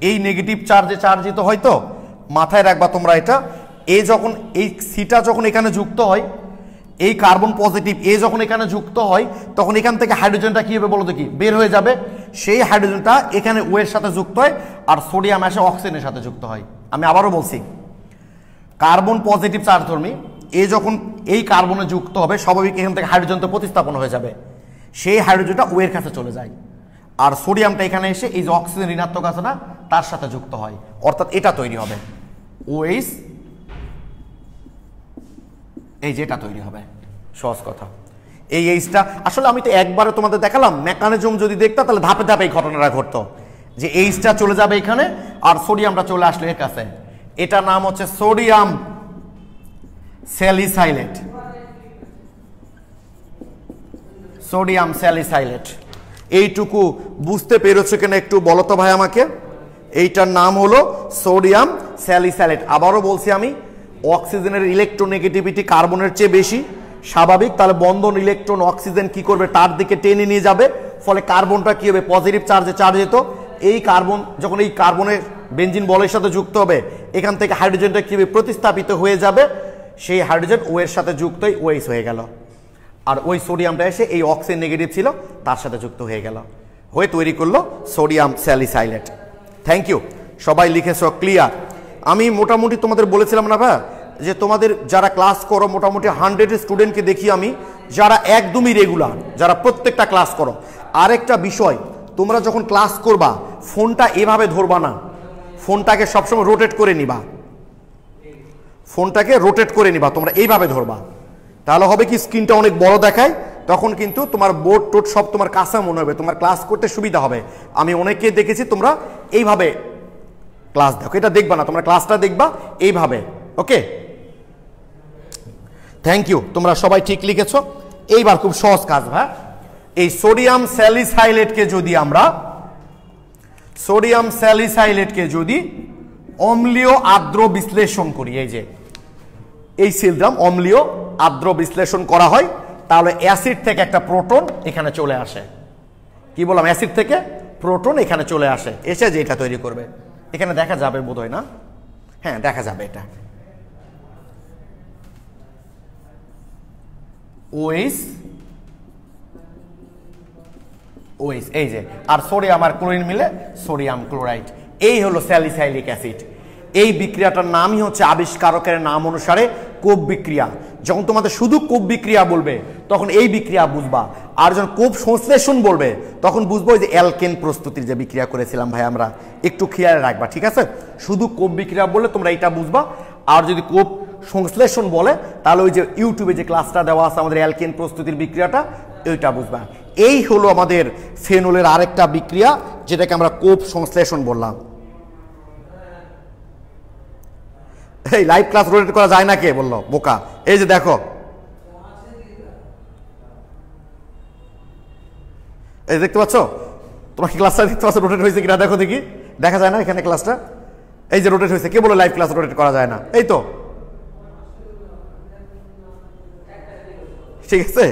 এই নেগেটিভ চার্জে চার্জিত হয়। তো মাথায় রাখবা তোমরা এটা, যখন এই সিটা যখন এখানে যুক্ত হয়, এই কার্বন পজিটিভ যখন এখানে যুক্ত হয়, তখন এখান থেকে হাইড্রোজেনটা কি হবে বলো তো? কি বের হয়ে যাবে? সেই হাইড্রোজেনটা এখানে ওয়ের সাথে যুক্ত হয়, আর সোডিয়াম এসে অক্সিজেনের সাথে যুক্ত হয়। আমি আবারও বলছি, কার্বন পজিটিভ চার্জধর্মী যখন এই কার্বনে যুক্ত হবে, স্বাভাবিক এখান থেকে হাইড্রোজেন তো প্রতিস্থাপন হয়ে যাবে, সেই হাইড্রোজেনটা ওয়ের কাছে চলে যায়, আর সোডিয়ামটা এখানে এসে এই যে অক্সিজেন ঋণাত্মক আছে না, তার সাথে যুক্ত হয়। অর্থাৎ এটা তৈরি হবে OH, এই যেটা তৈরি হবে। সহজ কথা, এই এইচটা আসলে আমি তো একবারে তোমাদের দেখালাম, মেকানিজম যদি দেখতাম তাহলে ধাপে ধাপে এই ঘটনাটা ঘটতো, যে এইচটা চলে যাবে এখানে আর সোডিয়ামটা চলে আসলো এর কাছে। এটা নাম হচ্ছে সোডিয়াম স্যালিসাইলেট। Sodium salicylate. এইটুকু বুঝতে পেরেছো কিনা একটু বলো তো ভাই আমাকে? এইটার নাম হলো সোডিয়াম স্যালিসাইলেট। আবারও বলছি আমি, অক্সিজেনের ইলেকট্রোনেগেটিভিটি কার্বনের চেয়ে বেশি, স্বাভাবিক। তাহলে বন্ধন ইলেকট্রন অক্সিজেন কি করবে? তার দিকে টেনে নিয়ে যাবে, ফলে কার্বনটা কি হবে? পজিটিভ চার্জে চার্জিত। এই কার্বন যখন এই কার্বনের বেনজিন বলের সাথে যুক্ত হবে, এখান থেকে হাইড্রোজেনটা কি হবে? প্রতিস্থাপিত হয়ে যাবে, সেই হাইড্রোজেন ও এর সাথে যুক্ত হয়ে OH হয়ে গেল, আর ওই সোডিয়ামটা এসে এই অক্সিজেন নেগেটিভ ছিল তার সাথে যুক্ত হয়ে গেল, হয়ে তৈরি করলো সোডিয়াম স্যালিসাইলেট। থ্যাংক ইউ, সবাই লিখেছ ক্লিয়ার। আমি মোটামুটি তোমাদের বলেছিলাম না ভাই যে তোমাদের যারা ক্লাস করো মোটামুটি 100 স্টুডেন্টকে দেখি আমি যারা একদমই রেগুলার, যারা প্রত্যেকটা ক্লাস করো। আরেকটা বিষয়, তোমরা যখন ক্লাস করবা ফোনটা এভাবে ধরবা না, ফোনটাকে সবসময় রোটেট করে নিবা, ফোনটাকে রোটেট করে নিবা, তোমরা এইভাবে ধরবা, তাহলে হবে কি স্ক্রিনটা অনেক বড় দেখায়, তখন কিন্তু তোমার বোর্ড টোট সব তোমার কাছে মনে হবে, তোমার ক্লাস করতে সুবিধা হবে। আমি অনেককে দেখেছি তোমরা এইভাবে ক্লাস দেখো, এটা দেখবা না, তোমরা ক্লাসটা দেখবা এইভাবে। ওকে, থ্যাংক ইউ, তোমরা সবাই ঠিক লিখেছো। এইবার খুব সহজ কাজ ভাই, এই সোডিয়াম স্যালিসাইলেটকে যদি আমরা অম্লীয় আর্দ্র বিশ্লেষণ করি, এই যে এই সিলড্রাম অম্লীয় আর্দ্র বিশ্লেষণ করা হয়, তাহলে অ্যাসিড থেকে একটা প্রোটন এখানে চলে আসে। কি বললাম, অ্যাসিড থেকে প্রোটন এখানে চলে আসে, এসে যে এটা তৈরি করবে। এখানে দেখা যাবে বোধহয় না, হ্যাঁ দেখা যাবে, এটা OH এই যে, আর সোডিয়াম আর ক্লোরিন মিলে সোডিয়াম ক্লোরাইড, এই হলো স্যালিসাইলিক অ্যাসিড। এই বিক্রিয়াটার নামই হচ্ছে আবিষ্কারকের নাম অনুসারে কোপ বিক্রিয়া। যখন তোমাদের শুধু কোপ বিক্রিয়া বলবে তখন এই বিক্রিয়া বুঝবা, আর যখন কোপ সংশ্লেষণ বলবে তখন বুঝবো যে অ্যালকেন প্রস্তুতির যে বিক্রিয়া করেছিলাম ভাই আমরা, একটু খেয়াল রাখবা, ঠিক আছে? শুধু কোপ বিক্রিয়া বললে তোমরা এটা বুঝবা, আর যদি কোপ সংশ্লেষণ বলে তাহলে ওই যে ইউটিউবে যে ক্লাসটা দেওয়া আছে আমাদের অ্যালকেন প্রস্তুতির বিক্রিয়াটা, ওইটা বুঝবা। এই হলো আমাদের ফেনলের আরেকটা বিক্রিয়া, যেটাকে আমরা কোপ সংশ্লেষণ বললাম। এই লাইভ ক্লাস রোটেট করা যায় না, কে বললো বোকা? এই যে দেখো, এই দেখতে পাচ্ছ, তোমার কি ক্লাসটা দেখতে পাচ্ছ রোটেট হয়েছে কিনা? দেখো দেখি, দেখা যায় না এখানে ক্লাসটা, এই যে রোটেট হয়েছে। কে বলো লাইভ ক্লাস রোটেট করা যায় না? এই তো, ঠিক আছে।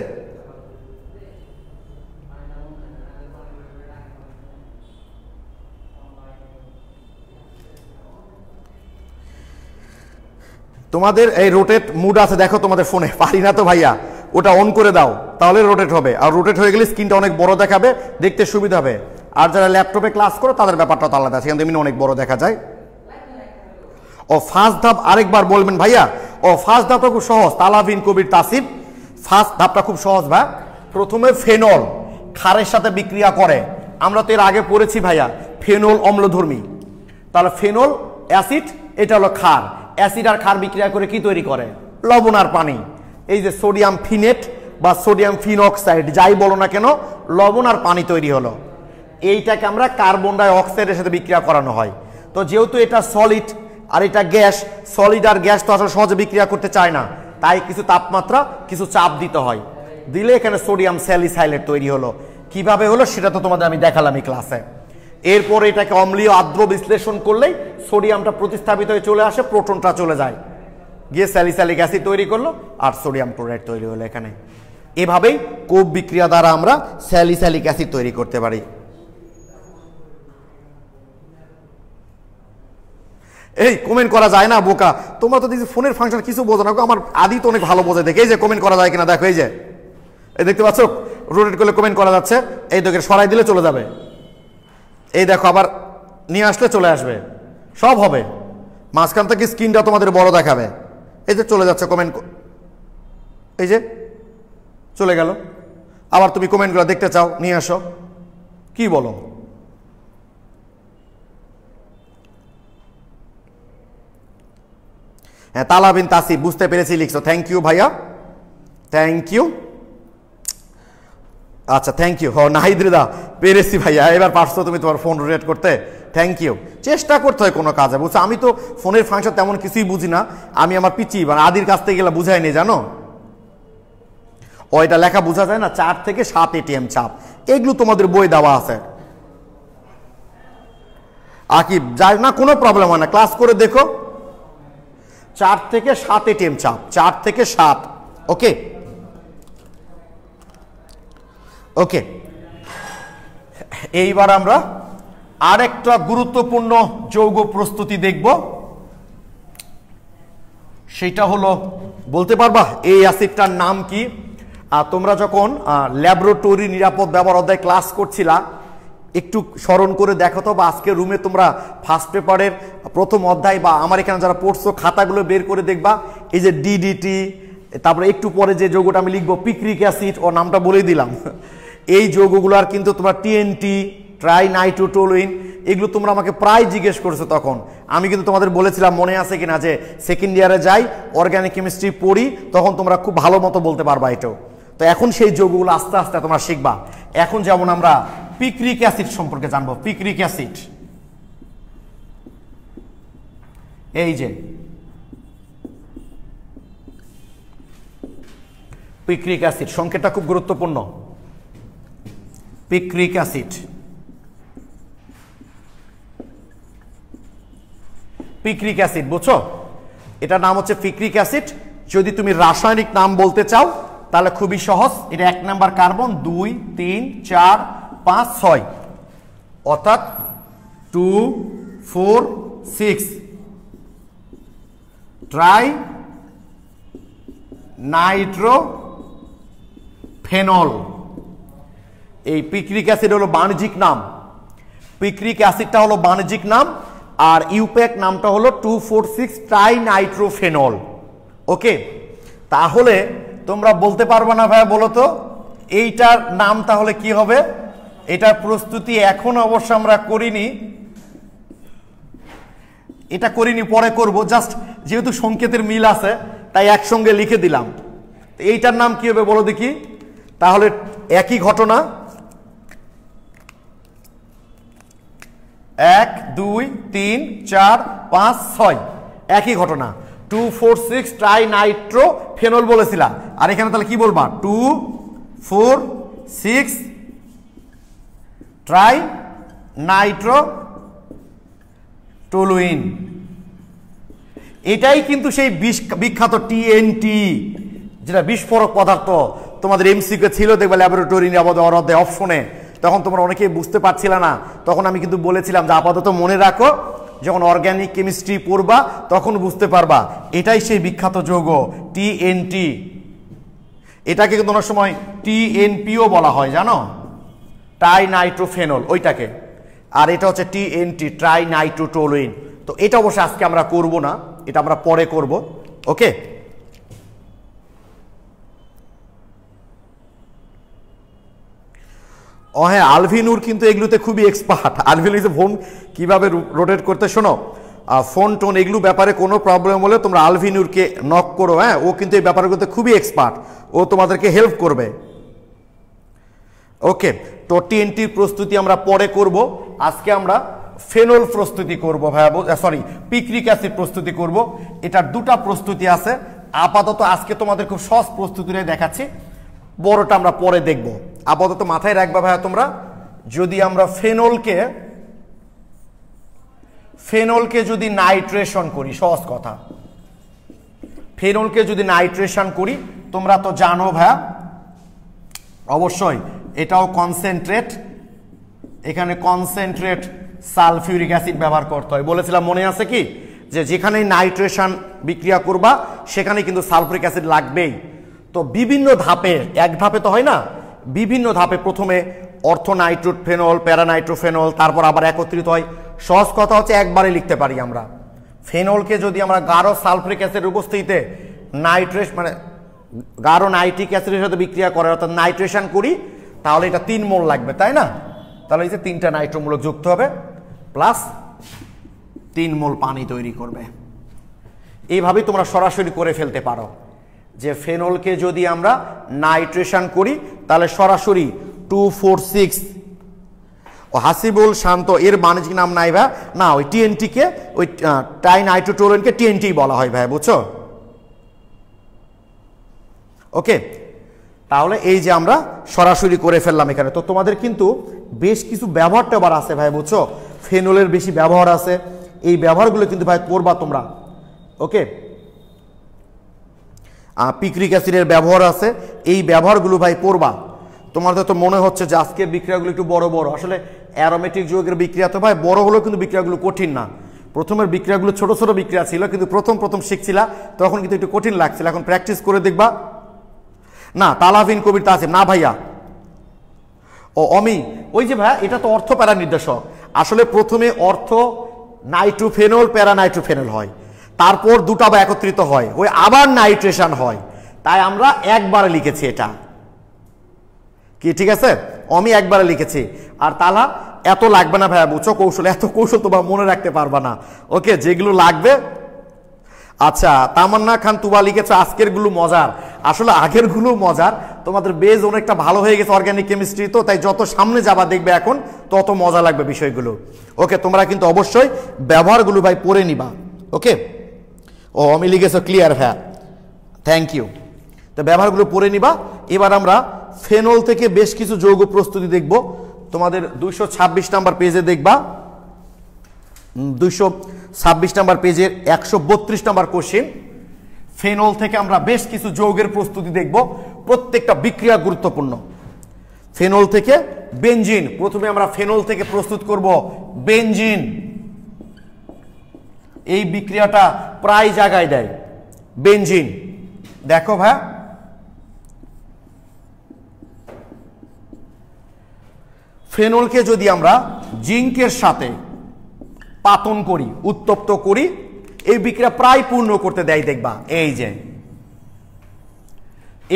তোমাদের এই রোটেট মুড আছে দেখো তোমাদের ফোনে, পারি না তো ভাইয়া, ওটা অন করে দাও, তাহলে রোটেট হবে। আর রোটেট হয়ে গেলে স্ক্রিনটা অনেক বড় দেখাবে, দেখতে সুবিধা হবে। আর যারা ল্যাপটপে ক্লাস করো তাদের ব্যাপারটা তো আলাদা, সেখান থেকে অনেক বড় দেখা যায়। ও ফার্স্ট ধাপ আরেকবার বলবেন ভাইয়া। ও ফার্স্ট ধাপটা খুব সহজ, তালাবিন কবির তাসিব। ফার্স্ট ধাপটা খুব সহজ ভাই। প্রথমে ফেনল ক্ষারের সাথে বিক্রিয়া করে, আমরা তো এর আগে পড়েছি ভাইয়া ফেনল অম্লধর্মী, তাহলে ফেনল অ্যাসিড, এটা হলো ক্ষার। অ্যাসিড আর ক্ষার বিক্রিয়া করে কি তৈরি করে? লবণ আর পানি। এই যে সোডিয়াম ফিনেট বা সোডিয়াম ফিনঅক্সাইড যাই বলো না কেন, লবণ আর পানি তৈরি হলো। এইটাকে আমরা কার্বন ডাই অক্সাইডের সাথে বিক্রিয়া করানো হয়। তো যেহেতু এটা সলিড আর এটা গ্যাস, সলিড আর গ্যাস তো আসলে সহজে বিক্রিয়া করতে চায় না, তাই কিছু তাপমাত্রা কিছু চাপ দিতে হয়, দিলে এখানে সোডিয়াম স্যালিসাইলেট তৈরি হলো। কিভাবে হলো সেটা তো তোমাদের আমি দেখালাম এই ক্লাসে। এরপর এটাকে অম্লীয় আর্দ্র বিশ্লেষণ করলেই সোডিয়ামটা প্রতিস্থাপিত হয়ে চলে আসে, প্রোটনটা চলে যায়, গিয়ে স্যালিসাইলিক অ্যাসিড তৈরি করলো আর সোডিয়াম ক্লোরাইড তৈরি হলো এখানে। এভাবেই কোপ বিক্রিয়া দ্বারা আমরা স্যালিসাইলিক অ্যাসিড তৈরি করতে পারি। এই কমেন্ট করা যায় না বোকা, তোমরা তো দেখছি ফোনের ফাংশন কিছু বোঝো না। আমার আদি তো অনেক ভালো বোঝে, দেখে এই যে কমেন্ট করা যায় কিনা দেখো, এই যে এই দেখতে পাচ্ছ রোটেট করলে কমেন্ট করা যাচ্ছে, এই দেখে সরাই দিলে চলে যাবে, এই দেখো আবার নিয়ে আসলে চলে আসবে, সব হবে। মাঝখান থেকে স্ক্রিনটা তোমাদের বড় দেখাবে, এই যে চলে যাচ্ছে কমেন্ট, এই যে চলে গেল। আবার তুমি কমেন্টগুলো দেখতে চাও, নিয়ে আসো, কি বলো? হ্যাঁ তালাবিন তাসি, বুঝতে পেরেছি লিখছো, থ্যাংক ইউ ভাইয়া, থ্যাংক ইউ। আচ্ছা থ্যাংক ইউ। নাহিদ্রিদা, পেরেছি ভাইয়া, এবার পারছো তুমি তোমার ফোন রোটেট করতে, থ্যাংক ইউ। চেষ্টা করতে হয় কোনো কাজে, বুঝছো? আমি তো ফোনের ফাংশন তেমন কিছুই বুঝি না, আমি আমার পিচি মানে আদির কাছ থেকে গেলে বুঝাই নেই, জানো? ও এটা লেখা বোঝা যায় না, 4 থেকে 7 ATM চাপ, এগুলো তোমাদের বই দেওয়া আছে। আকিব যায় না, কোনো প্রবলেম হয় না, ক্লাস করে দেখো। 4 থেকে 7 ATM চাপ, 4 থেকে 7। ওকে ওকে, এইবার আমরা আরেকটা গুরুত্বপূর্ণ যৌগ প্রস্তুতি দেখব, সেটা হলো, বলতে পারবা এই অ্যাসিডটার নাম কি? তোমরা যখন ল্যাবরেটরি নিরাপদ ব্যবহার অধ্যায় ক্লাস করছিলা, একটু স্মরণ করে দেখো তো, বা আজকে রুমে তোমরা ফার্স্ট পেপারের প্রথম অধ্যায় বা আমার এখানে যারা পড়ছো খাতাগুলো বের করে দেখবা। এই যে ডিডিটি, তারপরে একটু পরে যে যৌগটা আমি লিখবো পিক্রিক অ্যাসিড, ও নামটা বলেই দিলাম। এই যৌগগুলো আর কিন্তু তোমরা টিএনটি, ট্রাইনাইট্রোটোলুইন, এগুলো তোমরা আমাকে প্রায় জিজ্ঞেস করছো। তখন আমি কিন্তু তোমাদের বলেছিলাম, মনে আছে কিনা, যে সেকেন্ড ইয়ারে যাই অর্গানিক কেমিস্ট্রি পড়ি, তখন তোমরা খুব ভালো মতো বলতে পারবা এটাও। তো এখন সেই যৌগগুলো আস্তে আস্তে তোমরা শিখবা। এখন যেমন আমরা পিক্রিক অ্যাসিড সম্পর্কে জানবো। পিক্রিক অ্যাসিড, এই যে পিক্রিক অ্যাসিড সংকেতটা খুব গুরুত্বপূর্ণ। পিক্রিক অ্যাসিড, পিক্রিক অ্যাসিড বুঝছো, এটার নাম হচ্ছে পিক্রিক অ্যাসিড। যদি তুমি রাসায়নিক নাম বলতে চাও তাহলে খুবই সহজ। এটা 1 নাম্বার কার্বন, 2, 3, 4, 5, 6, অর্থাৎ 2, 4, 6 ট্রাই নাইট্রোফেনল। এই পিক্রিক অ্যাসিড হলো বাণিজ্যিক নাম। পিক্রিক অ্যাসিডটা হলো বাণিজ্যিক নাম, আর ইউপ্যাক নামটা হলো 2,4,6 ট্রাইনাইট্রোফেনল। ওকে, তাহলে তোমরা বলতে পারবে না ভাইয়া, বলো তো এইটার নাম তাহলে কি হবে? এটার প্রস্তুতি এখন অবশ্য আমরা করিনি, এটা করিনি, পরে করব। জাস্ট যেহেতু সংকেতের মিল আছে তাই একসঙ্গে লিখে দিলাম। এইটার নাম কি হবে বলো দেখি? তাহলে একই ঘটনা, 1, 2, 3, 4, 5, 6 একই ঘটনা। 2,4,6 ট্রাইনাইট্রোফেনল বলেছিলাম, আর এখানে তাহলে কি বলবা? 2,4,6 ট্রাইনাইট্রোটোলুইন। এটাই কিন্তু সেই বিখ্যাত টিএনটি, যেটা বিস্ফোরক পদার্থ। তোমাদের এমসিকিউ ছিল দেখবে ল্যাবরেটরি অধ্যায় অপশনে, তখন তোমরা অনেকেই বুঝতে পারছিলে না। তখন আমি কিন্তু বলেছিলাম যে আপাতত মনে রাখো, যখন অর্গানিক কেমিস্ট্রি পড়বা তখন বুঝতে পারবা। এটাই সেই বিখ্যাত যৌগ টিএনটি। এটাকে কিন্তু অনেক সময় টিএনপিও বলা হয়, জানো, ট্রাইনাইট্রোফেনল ওইটাকে। আর এটা হচ্ছে টিএনটি, ট্রাইনাইট্রোটোলুইন। তো এটা অবশ্যই আজকে আমরা করব না, এটা আমরা পরে করব। ওকে, ও হ্যাঁ, আলভিনুর কিন্তু এগুলোতে খুবই এক্সপার্ট। আলভিনুর ফোন কিভাবে রোটেট করতে, শোনো, ফোন টোন এগুলো ব্যাপারে কোনো প্রবলেম হলে তোমরা আলভিনুরকে নক করো। হ্যাঁ, ও কিন্তু এই ব্যাপারগুলোতে খুবই এক্সপার্ট, ও তোমাদেরকে হেল্প করবে। ওকে, তো টিএনটির প্রস্তুতি আমরা পরে করব। আজকে আমরা ফেনল প্রস্তুতি করব ভাইয়া, সরি পিক্রিক অ্যাসিড প্রস্তুতি করব। এটার দুটা প্রস্তুতি আছে। আপাতত আজকে তোমাদের খুব সহজ প্রস্তুতিটাই দেখাচ্ছি, বড়টা আমরা পরে দেখব। আপাতত মাথায় রাখবা ভাইয়া তোমরা, যদি আমরা ফেনলকে যদি নাইট্রেশন করি, সহজ কথা, ফেনলকে যদি নাইট্রেশন করি, তোমরা তো জানো ভাইয়া অবশ্যই এটাও কনসেন্ট্রেট, এখানে কনসেন্ট্রেট সালফিউরিক অ্যাসিড ব্যবহার করতে হয়। বলেছিলাম মনে আছে কি, যে যেখানে নাইট্রেশন বিক্রিয়া করবা সেখানে কিন্তু সালফিউরিক অ্যাসিড লাগবেই। তো বিভিন্ন ধাপে, এক ধাপে তো হয় না, বিভিন্ন ধাপে প্রথমে অর্থোনাইট্রোফেনল, প্যারানাইট্রোফেনল, তারপর আবার একত্রিত হয়। সহজ কথা হচ্ছে একবারে লিখতে পারি আমরা। ফেনলকে যদি আমরা গাঢ় সালফিউরিক অ্যাসিডের উপস্থিতিতে গাঢ় নাইট্রিক অ্যাসিডের সাথে বিক্রিয়া করে, অর্থাৎ নাইট্রেশন করি, তাহলে এটা 3 মোল লাগবে, তাই না? তাহলে এই যে 3টা নাইট্রোমূলক যুক্ত হবে প্লাস 3 মোল পানি তৈরি করবে। এইভাবেই তোমরা সরাসরি করে ফেলতে পারো যে ফেনলকে যদি আমরা নাইট্রেশন করি তাহলে সরাসরি 2,4,6, ও হাসিবুল শান্ত, এর বাণিজ্যিক নাম নাই ভাই, না ওই টিএনটিকে, ওই ট্রাইনাইট্রোটোলুইনকে টিএনটি বলা হয় ভাই, বুঝছো? ওকে, তাহলে এই যে আমরা সরাসরি করে ফেললাম এখানে। তো তোমাদের কিন্তু বেশ কিছু ব্যবহার ট্যাবহার আছে ভাই, বুঝছো? ফেনলের বেশি ব্যবহার আছে, এই ব্যবহারগুলো কিন্তু ভাই পড়বা তোমরা। ওকে, পিক্রিক অ্যাসিডের ব্যবহার আছে, এই ব্যবহারগুলো ভাই পড়বা। তোমাদের তো মনে হচ্ছে যে আজকের বিক্রিয়াগুলো একটু বড় বড়, আসলে অ্যারোমেটিক যৌগের বিক্রিয়া তো ভাই বড় হলেও কিন্তু বিক্রিয়াগুলো কঠিন না। প্রথমের বিক্রিয়াগুলো ছোট ছোট বিক্রিয়া ছিল, কিন্তু প্রথম শিখছিলা তখন কিন্তু একটু কঠিন লাগছিল। এখন প্র্যাকটিস করে দেখবা। না তালাভিন কবির তাসিম, না ভাইয়া, ও অমি, ওই যে ভাই এটা তো অর্থ প্যারা নির্দেশক, আসলে প্রথমে অর্থ নাইট্রোফেনল প্যারা নাইট্রোফেনল হয়, তারপর দুটো আবার একত্রিত হয়, ওই আবার নাইট্রেশন হয়, তাই আমরা একবারে লিখেছি এটা কি, ঠিক আছে? অমি একবারে লিখেছি। আর তালা এত লাগবে না ভাইয়া, বুঝছো কৌশল, এত কৌশল তোমার মনে রাখতে পারবা না। ওকে, যেগুলো লাগবে। আচ্ছা, তামান্না খান তুবা লিখেছে আজকের গুলো মজার, আসলে আগের গুলো মজার, তোমাদের বেজ অনেকটা ভালো হয়ে গেছে অর্গানিক কেমিস্ট্রি, তো তাই যত সামনে যাবা দেখবে এখন তত মজা লাগবে বিষয়গুলো। ওকে, তোমরা কিন্তু অবশ্যই ব্যবহারগুলো ভাই পড়ে নিবা। ওকে, ও আমি লিখেছো ক্লিয়ার, হ্যাঁ থ্যাংক ইউ। তো ব্যবহারগুলো পড়ে নিবা। এবার আমরা ফেনল থেকে বেশ কিছু যৌগ প্রস্তুতি দেখব, তোমাদের 226 নাম্বার পেজে দেখবা, 226 নাম্বার পেজের 132 নাম্বার কোশ্চেন। ফেনল থেকে আমরা বেশ কিছু যৌগের প্রস্তুতি দেখব, প্রত্যেকটা বিক্রিয়া গুরুত্বপূর্ণ। ফেনল থেকে বেনজিন, প্রথমে আমরা ফেনল থেকে প্রস্তুত করব বেনজিন। এই বিক্রিয়াটা প্রায় জায়গায় দেয় বেনজিন। দেখো ভাই, ফেনলকে যদি আমরা জিঙ্কের সাথে পাতন করি, উত্তপ্ত করি, এই বিক্রিয়া প্রায় পূর্ণ করতে দেয়। দেখবা এই যে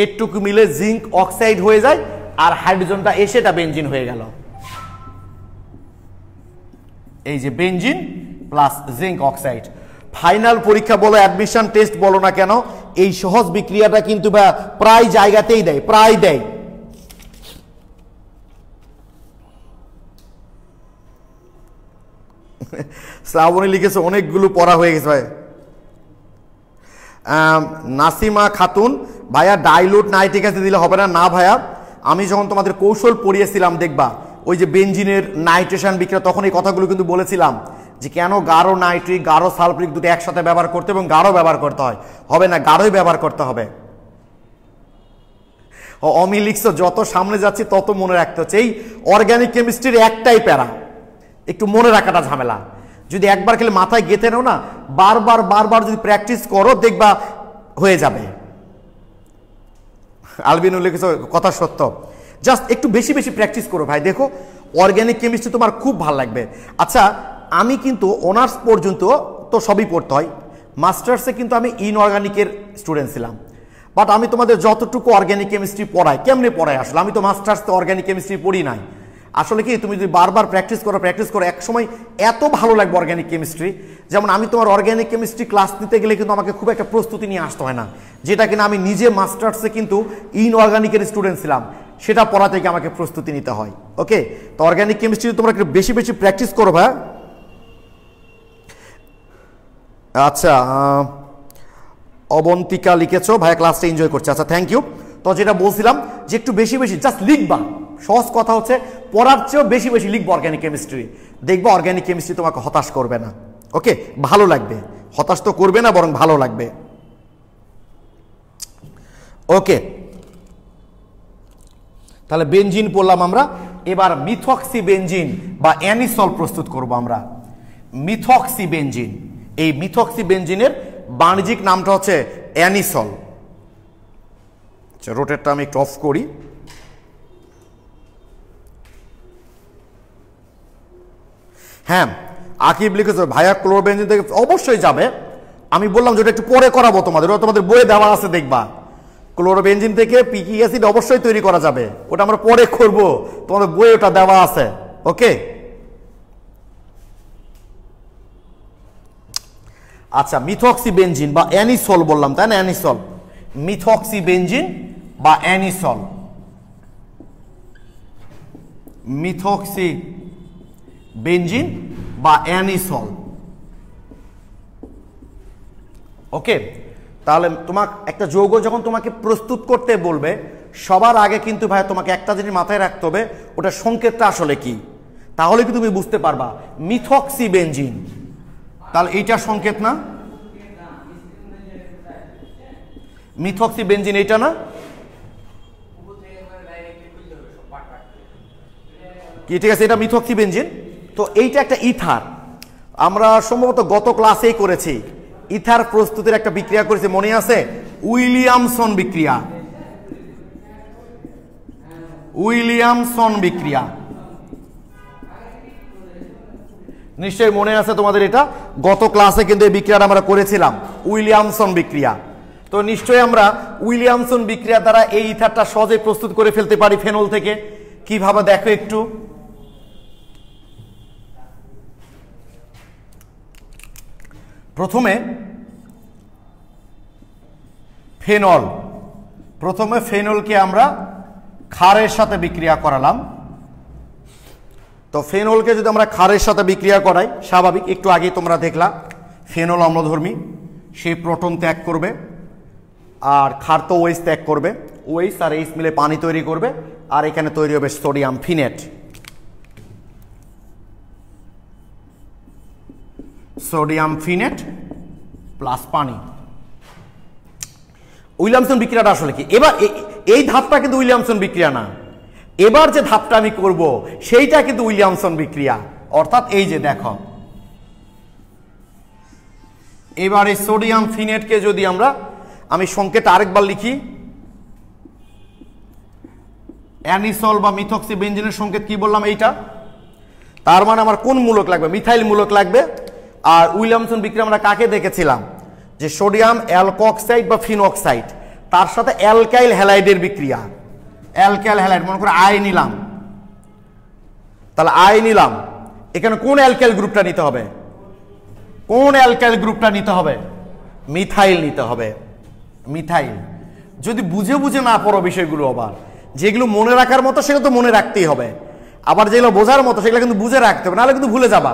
এটুকু মিলে জিঙ্ক অক্সাইড হয়ে যায়, আর হাইড্রোজেনটা এসে এটা বেনজিন হয়ে গেল। এই যে benzene plus zinc oxide. Final পরীক্ষা বলো, অ্যাডমিশন টেস্ট বলো না কেন, এই সহজ বিক্রিয়াটা কিন্তু প্রায় জায়গাতেই দেয়, প্রায় দেয়। শ্রাবণী লিখেছে অনেকগুলো পড়া হয়ে গেছে ভাই। নাসিমা খাতুন, ভাইয়া ডাইলুট নাইট্রিক অ্যাসিড দিলে হবে না? না ভাইয়া, আমি যখন তোমাদের কৌশল পড়িয়েছিলাম দেখবা ওই যে বেনজিনের নাইট্রেশন বিক্রিয়া, তখন এই কথাগুলো কিন্তু বলেছিলাম যে কেন গাঢ় নাইট্রিক গাঢ় সালফ্রিক দুটো একসাথে ব্যবহার করতে এবং গাঢ় ব্যবহার করতে হয়। হবে না, গাঢ়ই ব্যবহার করতে হবে। অমি লিখছো যত সামনে যাচ্ছি তত মনে রাখতে হচ্ছে। এই অর্গানিক কেমিস্ট্রির একটাই প্যারা, একটু মনে রাখাটা ঝামেলা। যদি একবার খেলে মাথায় গেঁথে নাও না, বারবার বারবার যদি প্র্যাকটিস করো দেখবা হয়ে যাবে। আলবিনু লিখেছো কথা সত্য, জাস্ট একটু বেশি বেশি প্র্যাকটিস করো ভাই, দেখো অর্গানিক কেমিস্ট্রি তোমার খুব ভালো লাগবে। আচ্ছা, আমি কিন্তু অনার্স পর্যন্ত তো সবই পড়তে হয়, মাস্টার্সে কিন্তু আমি ইনঅর্গানিকের স্টুডেন্ট ছিলাম, বাট আমি তোমাদের যতটুকু অর্গানিক কেমিস্ট্রি পড়াই, কেমনে পড়াই আসলে, আমি তো মাস্টার্সে অর্গানিক কেমিস্ট্রি পড়ি নাই। আসলে কি তুমি যদি বারবার প্র্যাকটিস করো এক সময় এত ভালো লাগবে অর্গানিক কেমিস্ট্রি। যেমন আমি তোমার অর্গানিক কেমিস্ট্রি ক্লাস নিতে গেলে কিন্তু আমাকে খুব একটা প্রস্তুতি নিয়ে আসতে হয় না, যেটা কিনা আমি নিজে মাস্টার্সে কিন্তু ইনঅর্গানিকের স্টুডেন্ট ছিলাম, সেটা পড়া থেকে আমাকে প্রস্তুতি নিতে হয়। ওকে, তো অর্গানিক কেমিস্ট্রি তোমরা একটু বেশি বেশি প্র্যাকটিস করো ভাই। আচ্ছা, অবন্তিকা লিখেছো ভাইয়া ক্লাসটা এনজয় করছে, আচ্ছা থ্যাংক ইউ। তো যেটা বলছিলাম যে একটু বেশি বেশি জাস্ট লিখবা, সহজ কথা হচ্ছে পড়ার চেয়েও বেশি বেশি লিখবো অর্গানিক কেমিস্ট্রি, দেখবো অর্গানিক কেমিস্ট্রি তোমাকে হতাশ করবে না। ওকে, ভালো লাগবে, হতাশ তো করবে না, বরং ভালো লাগবে। ওকে, তাহলে বেনজিন পড়লাম আমরা। এবার মিথক্সি বেনজিন বা অ্যানিসল প্রস্তুত করব আমরা। মিথক্সি বেনজিন, এই মিথক্সি বেনজিনের বাণিজ্যিক নামটা হচ্ছে অ্যানিসল। রোটেটটা আমি একটু অফ করি। হ্যাঁ, আকিব লিখেছে ভাইয়া ক্লোরোবেনজিন থেকে অবশ্যই যাবে। আমি বললাম যেটা একটু পরে করাবো তোমাদের, ওটা তোমাদের বইয়ে দেওয়া আছে দেখবা। ক্লোরোবেনজিন থেকে পিকি অ্যাসিড অবশ্যই তৈরি করা যাবে, ওটা আমরা পরে করব, তোমাদের বইয়ে ওটা দেওয়া আছে। ওকে, আচ্ছা, মিথক্সি বেনজিন বা অ্যানিসল বললাম তাই না? অ্যানিসল, মিথক্সি বেনজিন বা অ্যানিসল, মিথক্সি বেনজিন বা অ্যানিসল। ওকে, তাহলে তোমাকে একটা যৌগ যখন তোমাকে প্রস্তুত করতে বলবে, সবার আগে কিন্তু ভাই তোমাকে একটা জিনিস মাথায় রাখতে হবে, ওটা সংকেতটা আসলে কি, তাহলে কি তুমি বুঝতে পারবা মিথক্সি বেনজিন। তাহলে এইটা সংকেত না, মিথক্সি বেনজিন এইটা না কি? ঠিক আছে, এটা মিথক্সি বেনজিন। তো এইটা একটা ইথার, আমরা সম্ভবত গত ক্লাসেই করেছি, ইথার প্রস্তুতির একটা বিক্রিয়া করেছে, মনে আছে? উইলিয়ামসন বিক্রিয়া। উইলিয়ামসন বিক্রিয়া। নিশ্চয়ই মনে আছে তোমাদের, এটা গত ক্লাসে কিন্তু এই বিক্রিয়াটা আমরা করেছিলাম, উইলিয়ামসন বিক্রিয়া। তো নিশ্চয়ই আমরা উইলিয়ামসন বিক্রিয়া দ্বারা এই ইথারটা সহজে প্রস্তুত করে ফেলতে পারি ফেনল থেকে। কিভাবে দেখো একটু। প্রথমে ফেনলকে আমরা ক্ষারের সাথে বিক্রিয়া করালাম। তো ফেনলকে যদি আমরা ক্ষারের সাথে বিক্রিয়া করাই, স্বাভাবিক একটু আগেই তোমরা দেখলা ফেনল অম্লধর্মী, সেই প্রোটন ত্যাগ করবে, আর ক্ষার তো ওএইচ ত্যাগ করবে, ওএইচ আর এইচ মিলে পানি তৈরি করবে, আর এখানে তৈরি হবে সোডিয়াম ফিনেট। সোডিয়াম ফিনেট প্লাস পানি। উইলিয়ামসন বিক্রিয়াটা আসলে কি? এবার এই ধাপটা কিন্তু উইলিয়ামসন বিক্রিয়া না, এবার যে ধাপটা আমি করব সেইটা কিন্তু উইলিয়ামসন বিক্রিয়া। অর্থাৎ এই যে দেখো, এবার এই সোডিয়াম ফিনেটকে যদি আমি সংকেত আরেকবার লিখি, অ্যানিসল বা মিথক্সি বেঞ্জিনের সংকেত কি বললাম এইটা, তার মানে আমার কোন মূলক লাগবে? মিথাইল মূলক লাগবে। আর উইলিয়ামসন বিক্রিয়া আমরা কাকে দেখেছিলাম? যে সোডিয়াম অ্যালকক্সাইড বা ফিনক্সাইড তার সাথে অ্যালকাইল হ্যালাইডের বিক্রিয়া। অ্যালকাইল হ্যালাইড মনে করে আই নিলাম, তাহলে আই নিলাম, এখানে কোন অ্যালকাইল গ্রুপটা নিতে হবে? কোন অ্যালকাইল গ্রুপটা নিতে হবে? মিথাইল নিতে হবে। মিথাইল। যদি বুঝে বুঝে না পড়ো বিষয়গুলো, আবার যেগুলো মনে রাখার মতো সেগুলো তো মনে রাখতেই হবে, আবার যেগুলো বোঝার মতো সেগুলো কিন্তু বুঝে রাখতে হবে, নাহলে কিন্তু ভুলে যাবা।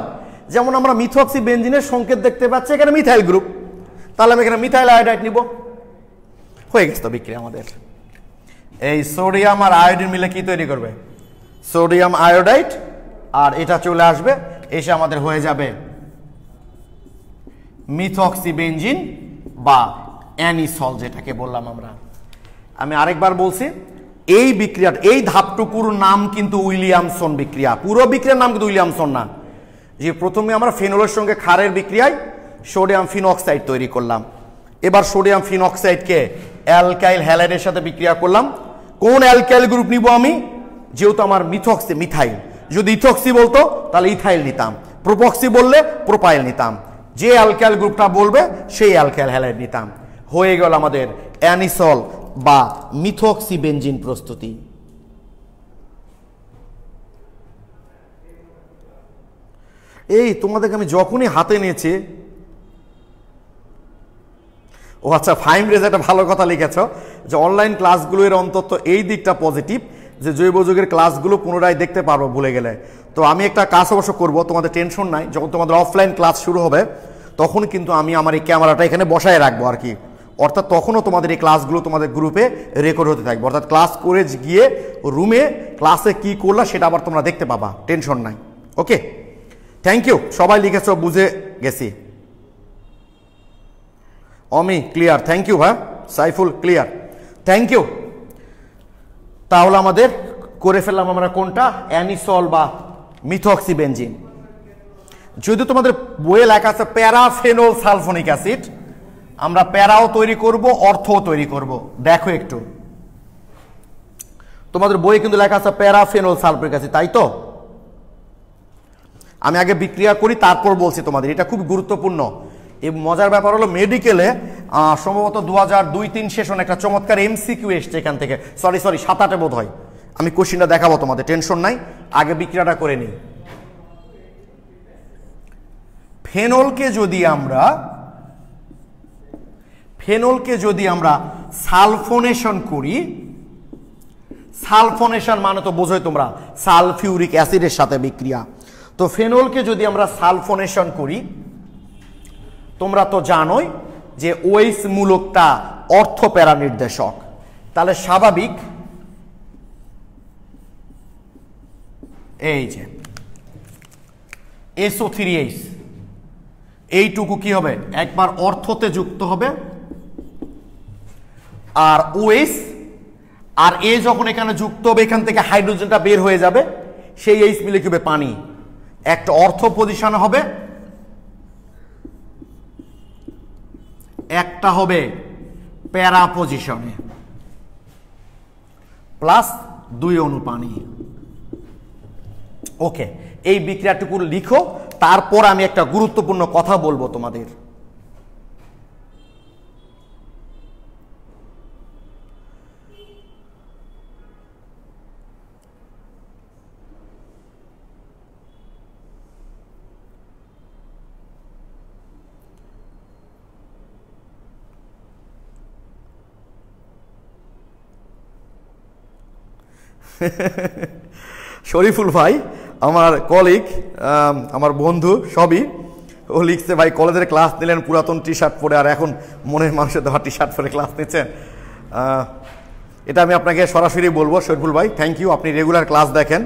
যেমন আমরা মিথক্সি বেঞ্জিনের সংকেত দেখতে পাচ্ছি, এখানে মিথাইল গ্রুপ, তাহলে আমি এখানে মিথাইল আয়োডাইড নিব। হয়ে গেছে তো বিক্রিয়া আমাদের। এই সোডিয়াম আর আয়োডিন মিলে কি তৈরি করবে? সোডিয়াম আয়োডাইড, আর এটা চলে আসবে, এসে আমাদের হয়ে যাবে মিথক্সি বেঞ্জিন বা অ্যানিসল, যেটাকে বললাম আমরা। আমি আরেকবার বলছি, এই বিক্রিয়ার এই ধাপটুকুর নাম কিন্তু উইলিয়ামসন বিক্রিয়া। পুরো বিক্রিয়ার নাম কিন্তু উইলিয়ামসন না। যে প্রথমে আমরা ফেনলের সঙ্গে ক্ষারের বিক্রিয়ায় সোডিয়াম ফিনক্সাইড তৈরি করলাম, এবার সোডিয়াম ফিনক্সাইডকে অ্যালকাইল হ্যালাইডের সাথে বিক্রিয়া করলাম। কোন অ্যালকাইল গ্রুপ নিব আমি? যেহেতু আমার মিথক্সি মিথাইল, যদি ইথক্সি বলতো তাহলে ইথাইল নিতাম, প্রোপক্সি বললে প্রোপাইল নিতাম, যে অ্যালকাইল গ্রুপটা বলবে সেই অ্যালকাইল হ্যালাইড নিতাম। হয়ে গেল আমাদের অ্যানিসল বা মিথক্সি বেঞ্জিন প্রস্তুতি। এই তোমাদেরকে আমি যখনই হাতে নিয়েছি, ও আচ্ছা, ফাইম রেজ একটা ভালো কথা লিখেছ যে অনলাইন ক্লাসগুলোর অন্তত এই দিকটা পজিটিভ, যে জৈব যুগের ক্লাসগুলো পুনরায় দেখতে পারবো ভুলে গেলে। তো আমি একটা কাজ অবশ্য করবো, তোমাদের টেনশন নাই, যখন তোমাদের অফলাইন ক্লাস শুরু হবে তখন কিন্তু আমি আমার এই ক্যামেরাটা এখানে বসায় রাখবো আর কি। অর্থাৎ তখনও তোমাদের এই ক্লাসগুলো তোমাদের গ্রুপে রেকর্ড হতে থাকবে, অর্থাৎ ক্লাস করে গিয়ে রুমে ক্লাসে কি করলা সেটা আবার তোমরা দেখতে পাবা, টেনশন নাই। ওকে, থ্যাংক ইউ, সবাই লিখেছ, বুঝে গেছি। অমি ক্লিয়ার, থ্যাংক ইউ ভাই। Saiful clear, thank you. তাহলে আমাদের করে ফেললাম আমরা কোনটা? অ্যানিসল বা মিথক্সি বেঞ্জিন। যদি তোমাদের বইয়ে লেখা আছে প্যারাফেনল সালফোনিক অ্যাসিড, আমরা প্যারাও তৈরি করব, অর্থও তৈরি করব। দেখো একটু, তোমাদের বইয়ে কিন্তু লেখা আছে প্যারাফেনল সালফোনিক অ্যাসিড, তাই তো? আমি আগে বিক্রিয়া করি তারপর বলছি তোমাদের, এটা খুব গুরুত্বপূর্ণ। এই মজার ব্যাপার হলো মেডিকেলে সম্ভবত 2002-03 সেশন একটা চমৎকার এমসিকিউ এসছে এখান থেকে, সরি 7-8 বোধ হয়। আমি কোশ্চিনটা দেখাবো তোমাদের, টেনশন নাই, আগে বিক্রিয়াটা করে নিই। ফেনলকে যদি আমরা সালফোনেশন করি, সালফোনেশন মানে তো বোঝোই তোমরা, সালফিউরিক অ্যাসিডের সাথে বিক্রিয়া। তো ফেনলকে যদি আমরা সালফোনেশন করি, তোমরা তো জানোই যে ওএইচ মূলকটা অর্থপ্যারা নির্দেশক, তাহলে স্বাভাবিক এই যে SO3H এইটুকু কি হবে? একবার অর্থতে যুক্ত হবে, আর ওএইচ আর এ যখন এখানে যুক্ত হবে, এখান থেকে হাইড্রোজেনটা বের হয়ে যাবে, সেই এইচ মিলে কি হবে? পানি। একটা অর্থ পজিশন হবে, একটা হবে প্যারা পজিশনে, প্লাস 2 অণু পানি। ওকে, এই বিক্রিয়াটুকু লিখো, তারপর আমি একটা গুরুত্বপূর্ণ কথা বলবো তোমাদের। শরীফুল ভাই আমার কলিগ, আমার বন্ধু সবই, ও লিখছে ভাই কলেজের ক্লাস নিলেন পুরাতন টি শার্ট পরে, আর এখন মনের মানুষের দেওয়া টি শার্ট পরে ক্লাস নিচ্ছেন। এটা আমি আপনাকে সরাসরি বলবো শরীফুল ভাই, থ্যাংক ইউ, আপনি রেগুলার ক্লাস দেখেন।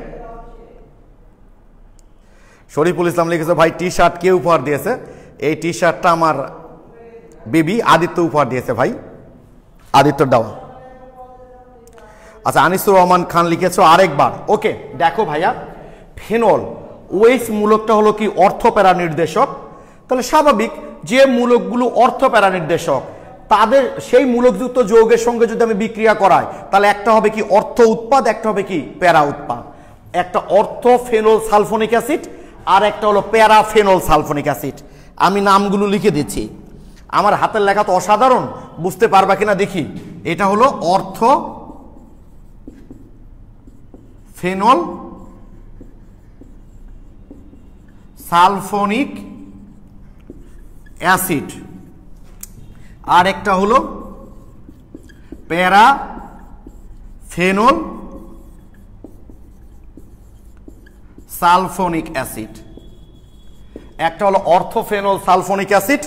শরীফুল ইসলাম লিখেছে ভাই টি শার্ট কে উপহার দিয়েছে? এই টি শার্টটা আমার বেবি আদিত্য উপহার দিয়েছে ভাই, আদিত্যর দেওয়া। আচ্ছা, আনিসুর রহমান খান লিখেছো আরেকবার। ওকে, দেখো ভাইয়া, ফেনল ওএইচ মূলকটা হলো কি অর্থপ্যারা নির্দেশক, তাহলে স্বাভাবিক যে মূলকগুলো অর্থপ্যারা নির্দেশক তাদের সেই মূলকযুক্ত যৌগের সঙ্গে যদি আমি বিক্রিয়া করাই, তাহলে একটা হবে কি অর্থ উৎপাদ, একটা হবে কি প্যারা উৎপাদ। একটা অর্থ ফেনল সালফোনিক অ্যাসিড আর একটা হলো প্যারা ফেনল সালফোনিক অ্যাসিড। আমি নামগুলো লিখে দিচ্ছি, আমার হাতের লেখা তো অসাধারণ, বুঝতে পারবা কিনা দেখি। এটা হলো অর্থ ফেনল সালফোনিক অ্যাসিড, আর একটা হলো প্যারা ফেনল সালফোনিক অ্যাসিড। একটা হলো অর্থোফেনল সালফোনিক অ্যাসিড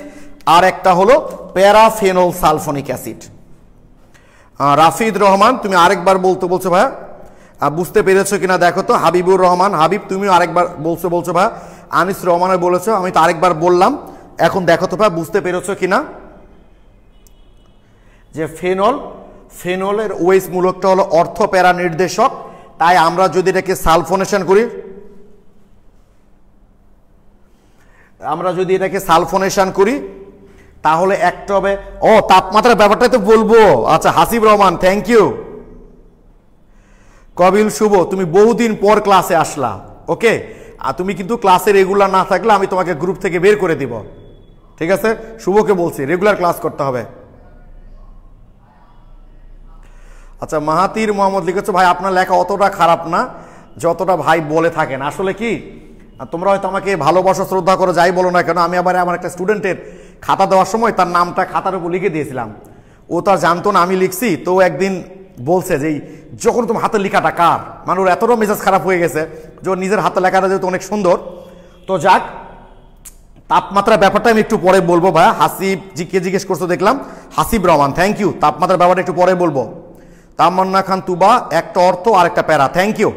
আর একটা হলো প্যারাফেনল সালফোনিক অ্যাসিড। রাফিদ রহমান তুমি আরেকবার বলছো ভাইয়া, বুঝতে পেরেছো কিনা দেখো তো। হাবিবুর রহমান, হাবিব তুমিও আরেকবার বলছো ভাইয়া। আনিস রহমানের বলেছো, আমি তো আরেকবার বললাম, এখন দেখো তো ভাইয়া বুঝতে পেরেছো কিনা। যে ফেনলের ওএইচ মূলকটা হলো অর্থপ্যারা নির্দেশক, তাই আমরা যদি এটাকে সালফোনেশন করি, তাহলে একটা হবে, ও তাপমাত্রার ব্যাপারটাই তো বলবো। আচ্ছা হাসিব রহমান, থ্যাংক ইউ। কবিল শুভ, তুমি বহুদিন পর ক্লাসে আসলা। ওকে, আর তুমি কিন্তু ক্লাসে রেগুলার না থাকলে আমি তোমাকে গ্রুপ থেকে বের করে দিব, ঠিক আছে? শুভকে বলছি রেগুলার ক্লাস করতে হবে। আচ্ছা, মাহাতির মোহাম্মদ লিখেছো ভাই আপনার লেখা অতটা খারাপ না যতটা ভাই বলে থাকেন। আসলে কি, তোমরা হয়তো আমাকে ভালোবাসা শ্রদ্ধা করে যাই বলো না কেন, আমি আবার আমার একটা স্টুডেন্টের খাতা দেওয়ার সময় তার নামটা খাতার উপর লিখে দিয়েছিলাম। ও তো আর জানতো না আমি লিখছি। তো একদিন বলছে যে যখন তোমার হাতের লেখাটা কার, মানে ওর এতটা মেজাজ খারাপ হয়ে গেছে যে ওর নিজের হাতের লেখাটা যেহেতু অনেক সুন্দর। তো যাক, তাপমাত্রার ব্যাপারটা আমি একটু পরে বলবো ভাইয়া। হাসিব কে জিজ্ঞেস করছো দেখলাম, হাসিব রহমান, থ্যাংক ইউ। তাপমাত্রার ব্যাপারটা একটু পরে বলবো। তামান্না খান তুবা, একটা অর্থ আর একটা প্যারা, থ্যাংক ইউ।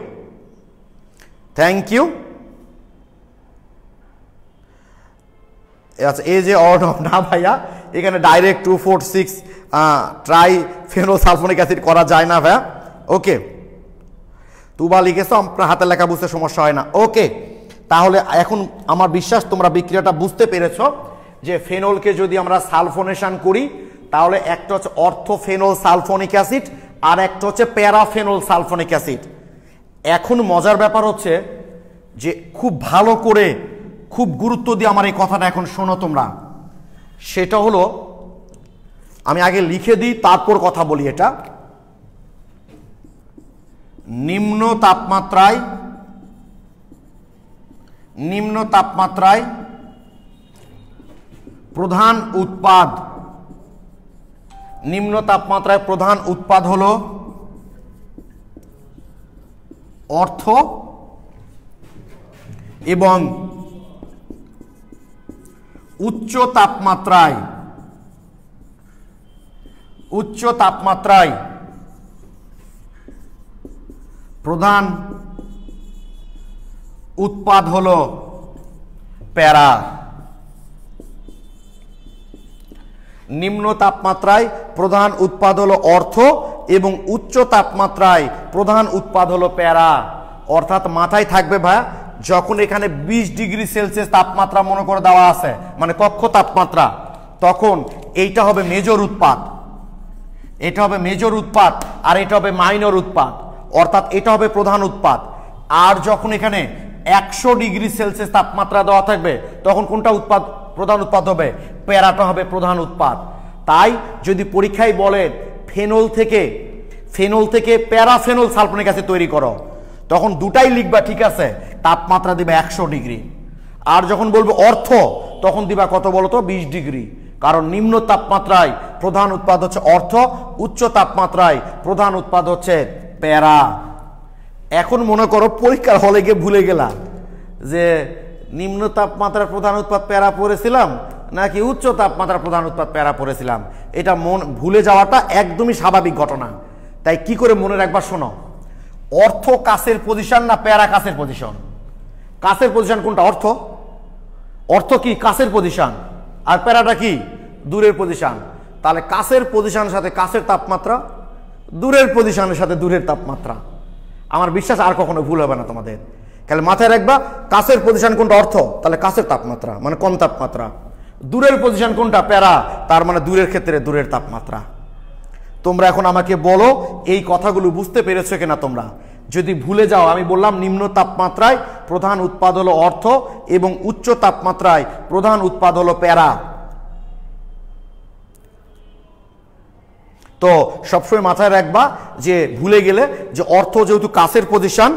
আচ্ছা, এই যে অর্ণব, না ভাইয়া এখানে direct 2,4,6 try phenol sulphonic acid করা যায় না ভাইয়া। ওকে, তুবা লিখেছো, আপনার হাতের লেখা বুঝতে সমস্যা হয় না। ওকে, তাহলে এখন আমার বিশ্বাস তোমরা বিক্রিয়াটা বুঝতে পেরেছো যে ফেনলকে যদি আমরা সালফোনেশন করি তাহলে একটা হচ্ছে অর্থোফেনল সালফোনিক অ্যাসিড আর একটা হচ্ছে প্যারাফেনল সালফোনিক অ্যাসিড। এখন মজার ব্যাপার হচ্ছে যে খুব ভালো করে খুব গুরুত্ব দিয়ে আমার এই কথাটা এখন শোনো তোমরা। সেটা হলো, আমি আগে লিখে দিই তারপর কথা বলি। এটা নিম্ন তাপমাত্রায় প্রধান উৎপাদ হলো অর্থ এবং উচ্চ তাপমাত্রায় প্রধান উৎপাদ হলো প্যারা। নিম্ন তাপমাত্রায় প্রধান উৎপাদ হলো অর্থ এবং উচ্চ তাপমাত্রায় প্রধান উৎপাদ হলো প্যারা। অর্থাৎ মাথায় থাকবে ভাইয়া, যখন এখানে 20 ডিগ্রি সেলসিয়াস তাপমাত্রা মনে করে দেওয়া আছে, মানে কক্ষ তাপমাত্রা, তখন এইটা হবে মেজর উৎপাদ, আর এটা হবে মাইনর উৎপাদ। অর্থাৎ এটা হবে প্রধান উৎপাদ। আর যখন এখানে 100 ডিগ্রি সেলসিয়াস তাপমাত্রা দেওয়া থাকবে তখন কোনটা প্রধান উৎপাদ হবে? প্যারাটা হবে প্রধান উৎপাদ। তাই যদি পরীক্ষায় বলে ফেনল থেকে প্যারাফেনল সালফোনিক অ্যাসিড তৈরি করো, তখন দুটাই লিখবা, ঠিক আছে, তাপমাত্রা দিবা 100 ডিগ্রি। আর যখন বলবো অর্থ, তখন দিবা কত বলতো? 20 ডিগ্রি। কারণ নিম্ন তাপমাত্রায় প্রধান উৎপাদ হচ্ছে অর্থ, উচ্চ তাপমাত্রায় প্রধান উৎপাদ হচ্ছে প্যারা। এখন মনে করো পরীক্ষার হলে গিয়ে ভুলে গেলাম যে নিম্ন তাপমাত্রার প্রধান উৎপাদ প্যারা পড়েছিলাম নাকি উচ্চ তাপমাত্রার প্রধান উৎপাদ প্যারা পড়েছিলাম। এটা ভুলে যাওয়াটা একদমই স্বাভাবিক ঘটনা। তাই কি করে মনে রাখবা? শোনো, অর্থ কাছের পজিশন না প্যারা কাছের পজিশন? কাছের পজিশন কোনটা? অর্থ কি? কাছের পজিশন। আর প্যারাটা কি? দূরের পজিশন। তাহলে কাছের পজিশনের সাথে কাছের তাপমাত্রা, দূরের পজিশনের সাথে দূরের তাপমাত্রা। আমার বিশ্বাস আর কখনো ভুল হবে না তোমাদের। তাহলে মাথায় রাখবা, কাছের পজিশন কোনটা? অর্থ, তাহলে কাছের তাপমাত্রা মানে কম তাপমাত্রা। দূরের পজিশন কোনটা? প্যারা, তার মানে দূরের ক্ষেত্রে দূরের তাপমাত্রা। তোমরা এখন আমাকে বলো এই কথাগুলো বুঝতে পেরেছো কিনা তোমরা? যদি ভুলে যাও, আমি বললাম নিম্ন তাপমাত্রায় প্রধান উৎপাদ হলো অর্থ এবং উচ্চ তাপমাত্রায় প্রধান উৎপাদ হলো প্যারা। তো সবসময় মাথায় রাখবা যে ভুলে গেলে যে অর্থ যেহেতু কাছের পজিশন,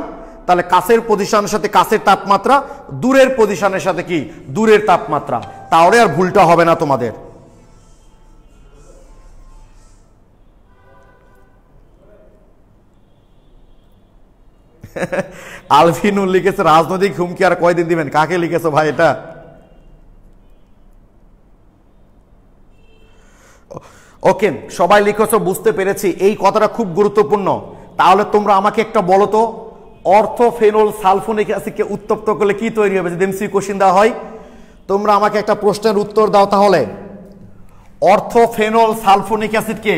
তাহলে কাছের পজিশনের সাথে কাছের তাপমাত্রা, দূরের পজিশনের সাথে কি? দূরের তাপমাত্রা। তাহলে আর ভুলটা হবে না তোমাদের। আলফিনুল লিখেছে রাজনৈতিক হুমকি আর কয়দিন দিবেন। কাকে লিখেছো ভাই এটা? ওকে, সবাই লিখেছো, বুঝতে পেরেছি। এই কথাটা খুব গুরুত্বপূর্ণ। তাহলে তোমরা আমাকে একটা বলো তো, অর্থোফেনল সালফোনিক অ্যাসিডকে উত্তপ্ত করলে কি তৈরি হবে? যদি এমসিকিউ কোশ্চেন দেওয়া হয়, তোমরা আমাকে একটা প্রশ্নের উত্তর দাও। তাহলে অর্থোফেনল সালফোনিক অ্যাসিডকে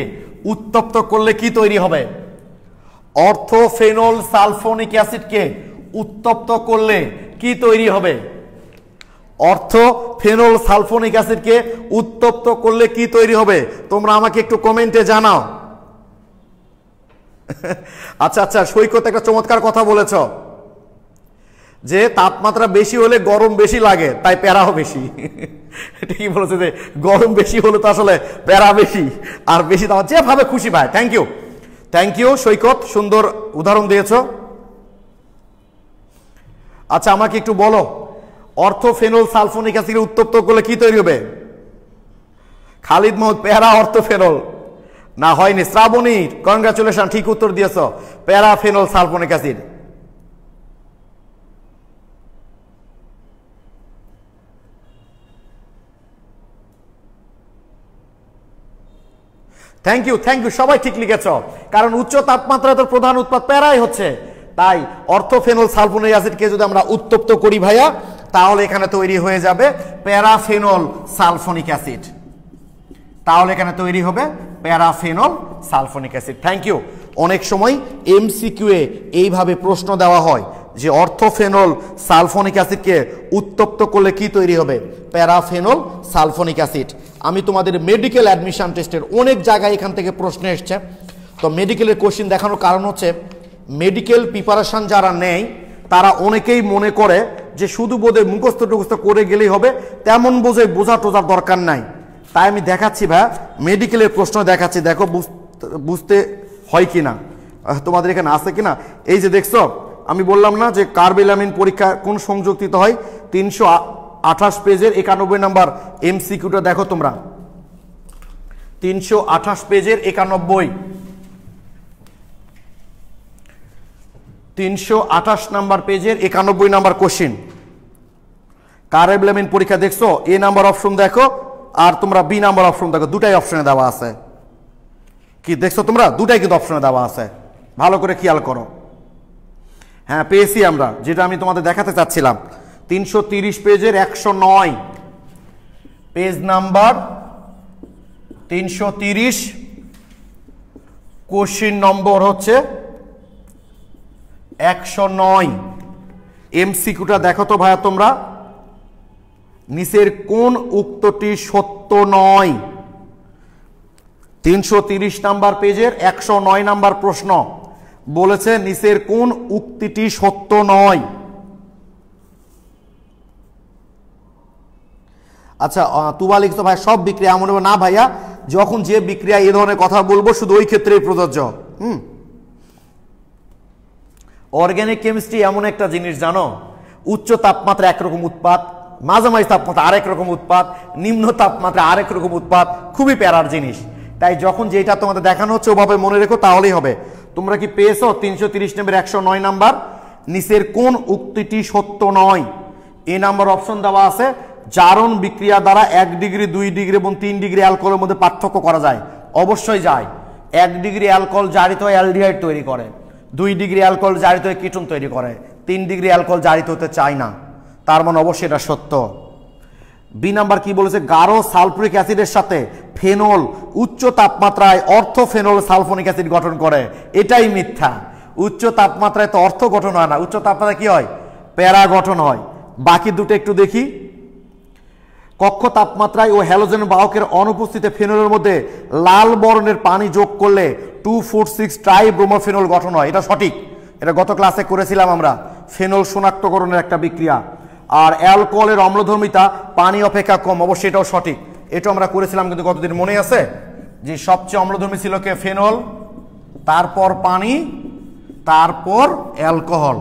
উত্তপ্ত করলে কি তৈরি হবে? অর্থোফেনল সালফোনিক অ্যাসিডকে উত্তপ্ত করলে কি তৈরি হবে? অর্থোফেনল সালফোনিক অ্যাসিডকে উত্তপ্ত করলে কি তৈরি হবে? তোমরা আমাকে একটু কমেন্টে জানাও। আচ্ছা আচ্ছা, সৈকত একটা চমৎকার কথা বলেছ যে তাপমাত্রা বেশি হলে গরম বেশি লাগে, তাই প্যারাও বেশি। ঠিকই বলেছে যে গরম বেশি হলে তো আসলে প্যারা বেশি, আর বেশি তাও যেভাবে খুশি ভাই। থ্যাংক ইউ সৈকত, সুন্দর উদাহরণ দিয়েছ। আচ্ছা, আমাকে একটু বলো, অর্থোফেনল সালফোনিক অ্যাসিড উত্তপ্ত করলে কি তৈরি হবে? খালিদ মাহমুদ, প্যারা অর্থোফেনল। না, হয়নি। শ্রাবণী, কনগ্রাচুলেশন, ঠিক উত্তর দিয়েছ, প্যারাফেনল সালফোনিক অ্যাসিড। থ্যাংক ইউ, সবাই ঠিক লিখেছ। কারণ উচ্চ তাপমাত্রায় তো প্রধান উৎপাদ প্যারাই হচ্ছে। তাই অর্থোফেনল সালফোনিক অ্যাসিডকে যদি আমরা উত্তপ্ত করি ভাইয়া, তাহলে এখানে তৈরি হয়ে যাবে প্যারাফেনল সালফোনিক অ্যাসিড। তাহলে এখানে তৈরি হবে paraphenol sulfonic acid. Thank you. অনেক সময় এমসিকিউ এ এইভাবে প্রশ্ন দেওয়া হয় যে অর্থোফেনল সালফোনিক অ্যাসিডকে উত্তপ্ত করলে কি তৈরি হবে? Paraphenol sulfonic acid. আমি তোমাদের মেডিকেল অ্যাডমিশন টেস্টের অনেক জায়গায় এখান থেকে প্রশ্ন এসছে। তো মেডিকেলের কোশ্চেন দেখানোর কারণ হচ্ছে, মেডিকেল প্রিপারেশন যারা নেয় তারা অনেকেই মনে করে যে শুধু বোধে মুখস্থ টুখস্থ করে গেলেই হবে, তেমন বোঝা টোজার দরকার নাই। তাই আমি দেখাচ্ছি ভাই, মেডিকেলের প্রশ্ন দেখাচ্ছি, দেখো বুঝতে হয় কিনা, তোমাদের এখানে আছে কিনা। এই যে দেখছো, আমি বললাম না যে কার্বেলামিন পরীক্ষা কোন সংযুক্তিত হয়? 328 পেজের 91 নম্বর এমসিকিউটা দেখো তোমরা। 328 পেজের 91, 328 নাম্বার পেজের 91 নাম্বার কোশ্চেন। কার্বেলামিন পরীক্ষা দেখছো? এ নাম্বার অপশন দেখো আর তোমরা বি নাম্বার অপশন দেখো, দুটাই অপশনে দেওয়া আছে। কি দেখছো তোমরা? দুটাই কিন্তু অপশনে দেওয়া আছে, ভালো করে খেয়াল করো। হ্যাঁ, পেয়েছি আমরা, যেটা আমি তোমাদের দেখাতে চাচ্ছিলাম। 330 পেজের 109, পেজ নাম্বার 330, কোশ্চেন নম্বর হচ্ছে 109। এমসিকিউটা দেখো তো ভাইয়া তোমরা, নিচের কোন উক্তটি সত্য নয়? 330 নাম্বার পেজের 109 নাম্বার প্রশ্ন, বলেছে নিচের কোন উক্তিটি সত্য নয়? আচ্ছা, তুবা লিখতো ভাই সব বিক্রিয়া এমন না ভাইয়া, যখন যে বিক্রিয়া এই ধরনের কথা বলবো শুধু ওই ক্ষেত্রেই প্রযোজ্য। অর্গানিক কেমিস্ট্রি এমন একটা জিনিস জানো, উচ্চ তাপমাত্রা একরকম উৎপাদ, মাঝামাঝি তাপমাত্রা আরেক রকম উৎপাদ, নিম্ন তাপমাত্রা আরেক রকম উৎপাদ, খুবই প্যারার জিনিস। তাই যখন যেটা তোমাদের দেখানো হচ্ছে ওভাবে মনে রেখো, তাহলেই হবে। তোমরা কি পেয়েছো 330 নম্বর 109 নাম্বার, নিচের কোন উক্তিটি সত্য নয়? এ নাম্বার অপশন দেওয়া আছে, জারণ বিক্রিয়া দ্বারা 1 ডিগ্রি 2 ডিগ্রি এবং 3 ডিগ্রি অ্যালকোহলের মধ্যে পার্থক্য করা যায়। অবশ্যই যায়। 1 ডিগ্রি অ্যালকোহল জারিত হয়ে অ্যালডিহাইড তৈরি করে, 2 ডিগ্রি অ্যালকোহল জারিত হয়ে কিটোন তৈরি করে, 3 ডিগ্রি অ্যালকোহল জারিত হতে চায় না, তার মানে অবশ্যই এটা সত্য। বি নাম্বার কি বলেছে, গাঢ় সালফুরিক অ্যাসিডের সাথে ফেনল উচ্চ তাপমাত্রায় অর্থোফেনল সালফোনিক অ্যাসিড গঠন করে। এটাই মিথ্যা। উচ্চ তাপমাত্রায় তো অর্থ গঠন হয় না, উচ্চ তাপমাত্রায় কি হয়? প্যারা গঠন হয়। বাকি দুটো একটু দেখি। কক্ষ তাপমাত্রায় ও হ্যালোজেন বাহকের অনুপস্থিতিতে ফেনলের মধ্যে লাল বর্ণের পানি যোগ করলে 2,4,6 ট্রাইব্রোমোফেনল গঠন হয়। এটা সঠিক, এটা গত ক্লাসে করেছিলাম আমরা। ফেনল শনাক্তকরণের একটা বিক্রিয়া। আর অ্যালকোহলের অম্লধর্মিতা পানি অপেক্ষা কম, অবশ্যই এটাও সঠিক, এটা আমরা করেছিলাম। কিন্তু কতদিন মনে আছে যে সবচেয়ে অম্লধর্মী ছিল কে? ফেনল, তারপর পানি, তারপর অ্যালকোহল।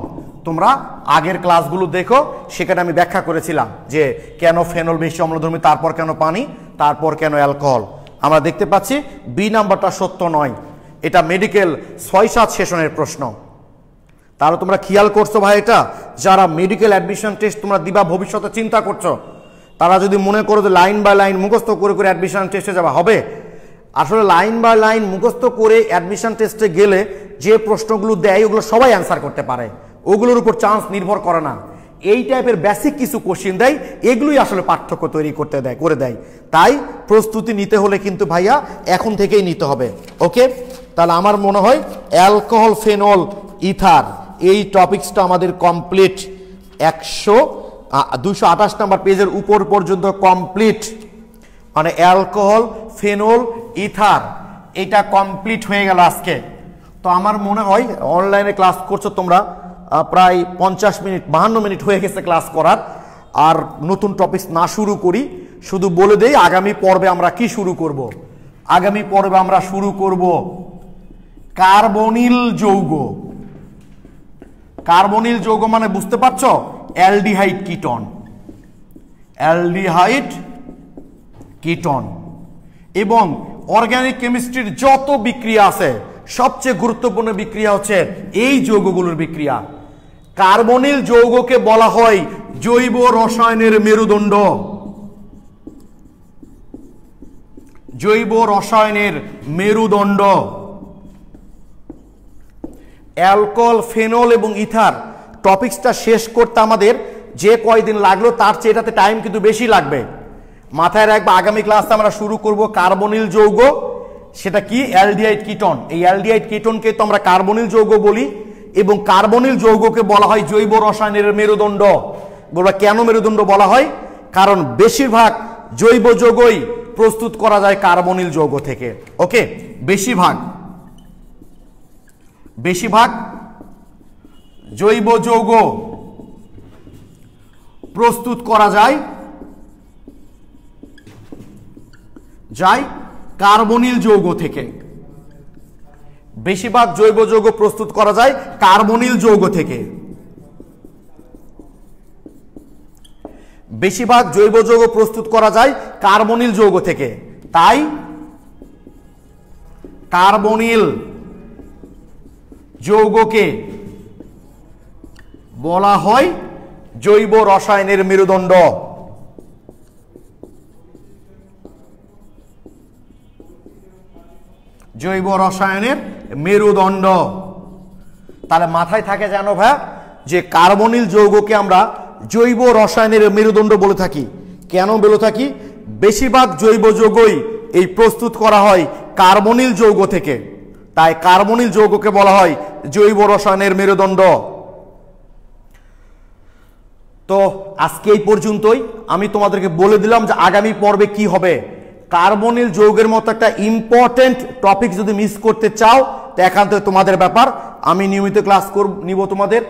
তোমরা আগের ক্লাসগুলো দেখো, সেখানে আমি ব্যাখ্যা করেছিলাম যে কেন ফেনল বেশি অম্লধর্মী, তারপর কেন পানি, তারপর কেন অ্যালকোহল। আমরা দেখতে পাচ্ছি বি নাম্বারটা সত্য নয়। এটা মেডিকেল 6-7 সেশনের প্রশ্ন। তাহলে তোমরা খেয়াল করছো ভাই, এটা যারা মেডিকেল অ্যাডমিশন টেস্ট তোমরা দিবা ভবিষ্যতে চিন্তা করছো, তারা যদি মনে করো যে লাইন বাই লাইন মুখস্থ করে করে অ্যাডমিশন টেস্টে যাওয়া হবে, আসলে লাইন বাই লাইন মুখস্থ করে অ্যাডমিশন টেস্টে গেলে যে প্রশ্নগুলো দেয় ওগুলো সবাই অ্যান্সার করতে পারে, ওগুলোর উপর চান্স নির্ভর করে না। এই টাইপের বেসিক কিছু কোশ্চিন দেয়, এগুলোই আসলে পার্থক্য তৈরি করে দেয়। তাই প্রস্তুতি নিতে হলে কিন্তু ভাইয়া এখন থেকেই নিতে হবে। ওকে, তাহলে আমার মনে হয় অ্যালকোহল, ফেনল, ইথার এই টপিক্সটা আমাদের কমপ্লিট। 228 নম্বর পেজের উপর পর্যন্ত কমপ্লিট, মানে অ্যালকোহল, ফেনল, ইথার এটা কমপ্লিট হয়ে গেল আজকে। তো আমার মনে হয় অনলাইনে ক্লাস করছো তোমরা প্রায় 50 মিনিট 52 মিনিট হয়ে গেছে ক্লাস করার। আর নতুন টপিকস না শুরু করি, শুধু বলে দেই আগামী পর্বে আমরা কি শুরু করব। আগামী পর্বে আমরা শুরু করব কার্বনিল যৌগ। কার্বনিল যৌগ মানে বুঝতে পারছো, অ্যালডিহাইড কিটোন, অ্যালডিহাইড কিটোন। এবং অর্গানিক কেমিস্ট্রির যত বিক্রিয়া আছে সবচেয়ে গুরুত্বপূর্ণ বিক্রিয়া হচ্ছে এই যৌগগুলোর বিক্রিয়া। কার্বনিল যৌগকে বলা হয় জৈব রসায়নের মেরুদণ্ড। জৈব রসায়নের মেরুদণ্ড। অ্যালকোহল, ফেনল এবং ইথার টপিক্সটা শেষ করতে আমাদের যে কয়দিন লাগলো তার চেয়ে এটাতে টাইম কিন্তু বেশি লাগবে। মাথায় রাখবে আগামী ক্লাসে আমরা শুরু করব কার্বনিল যৌগ। সেটা কি? Aldehyde ketone. এই অ্যালডিহাইড কিটোনকে তো আমরা কার্বনিল যৌগ বলি, এবং কার্বনিল যৌগকে বলা হয় জৈব রসায়নের মেরুদণ্ড। বলবা কেন মেরুদণ্ড বলা হয়? কারণ বেশিরভাগ জৈব যৌগই প্রস্তুত করা যায় কার্বনিল যৌগ থেকে। ওকে, বেশিরভাগ জৈব যৌগ প্রস্তুত করা যায় কার্বনিল যৌগ থেকে। বেশিরভাগ জৈব যৌগ প্রস্তুত করা যায় কার্বনিল যৌগ থেকে। বেশিরভাগ জৈব যৌগ প্রস্তুত করা যায় কার্বনিল যৌগ থেকে। তাই কার্বনিল যৌগকে বলা হয় জৈব রসায়নের মেরুদণ্ড। জৈব রসায়নের মেরুদণ্ড। তাহলে মাথায় থাকে জানো ভাই যে কার্বনিল যৌগকে আমরা জৈব রসায়নের মেরুদণ্ড বলে থাকি। কেন বলে থাকি? বেশিরভাগ জৈব যৌগই এই প্রস্তুত করা হয় কার্বনিল যৌগ থেকে। তাই কার্বনিল যৌগকে বলা হয় জৈব রসায়নের মেরুদণ্ড। তো আজকে এই পর্যন্তই। আমি তোমাদেরকে বলে দিলাম যে আগামী পর্বে কি হবে। কার্বনিল যৌগের মতো একটা ইম্পর্টেন্ট টপিক যদি মিস করতে চাও তো একান্ত তোমাদের ব্যাপার। আমি নিয়মিত ক্লাস নিব তোমাদের।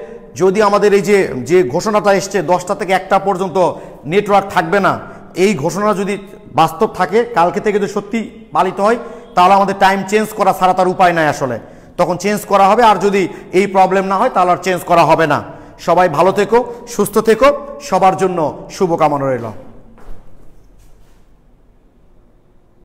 যদি আমাদের এই যে ঘোষণাটা এসছে 10টা থেকে 1টা পর্যন্ত নেটওয়ার্ক থাকবে না, এই ঘোষণা যদি বাস্তব থাকে, কালকে থেকে যদি সত্যি পালিত হয়, তাহলে আমাদের টাইম চেঞ্জ করা ছাড়া তার উপায় নাই আসলে, তখন চেঞ্জ করা হবে। আর যদি এই প্রবলেম না হয় তাহলে আর চেঞ্জ করা হবে না। সবাই ভালো থেকো, সুস্থ থেকো, সবার জন্য শুভকামনা রইল।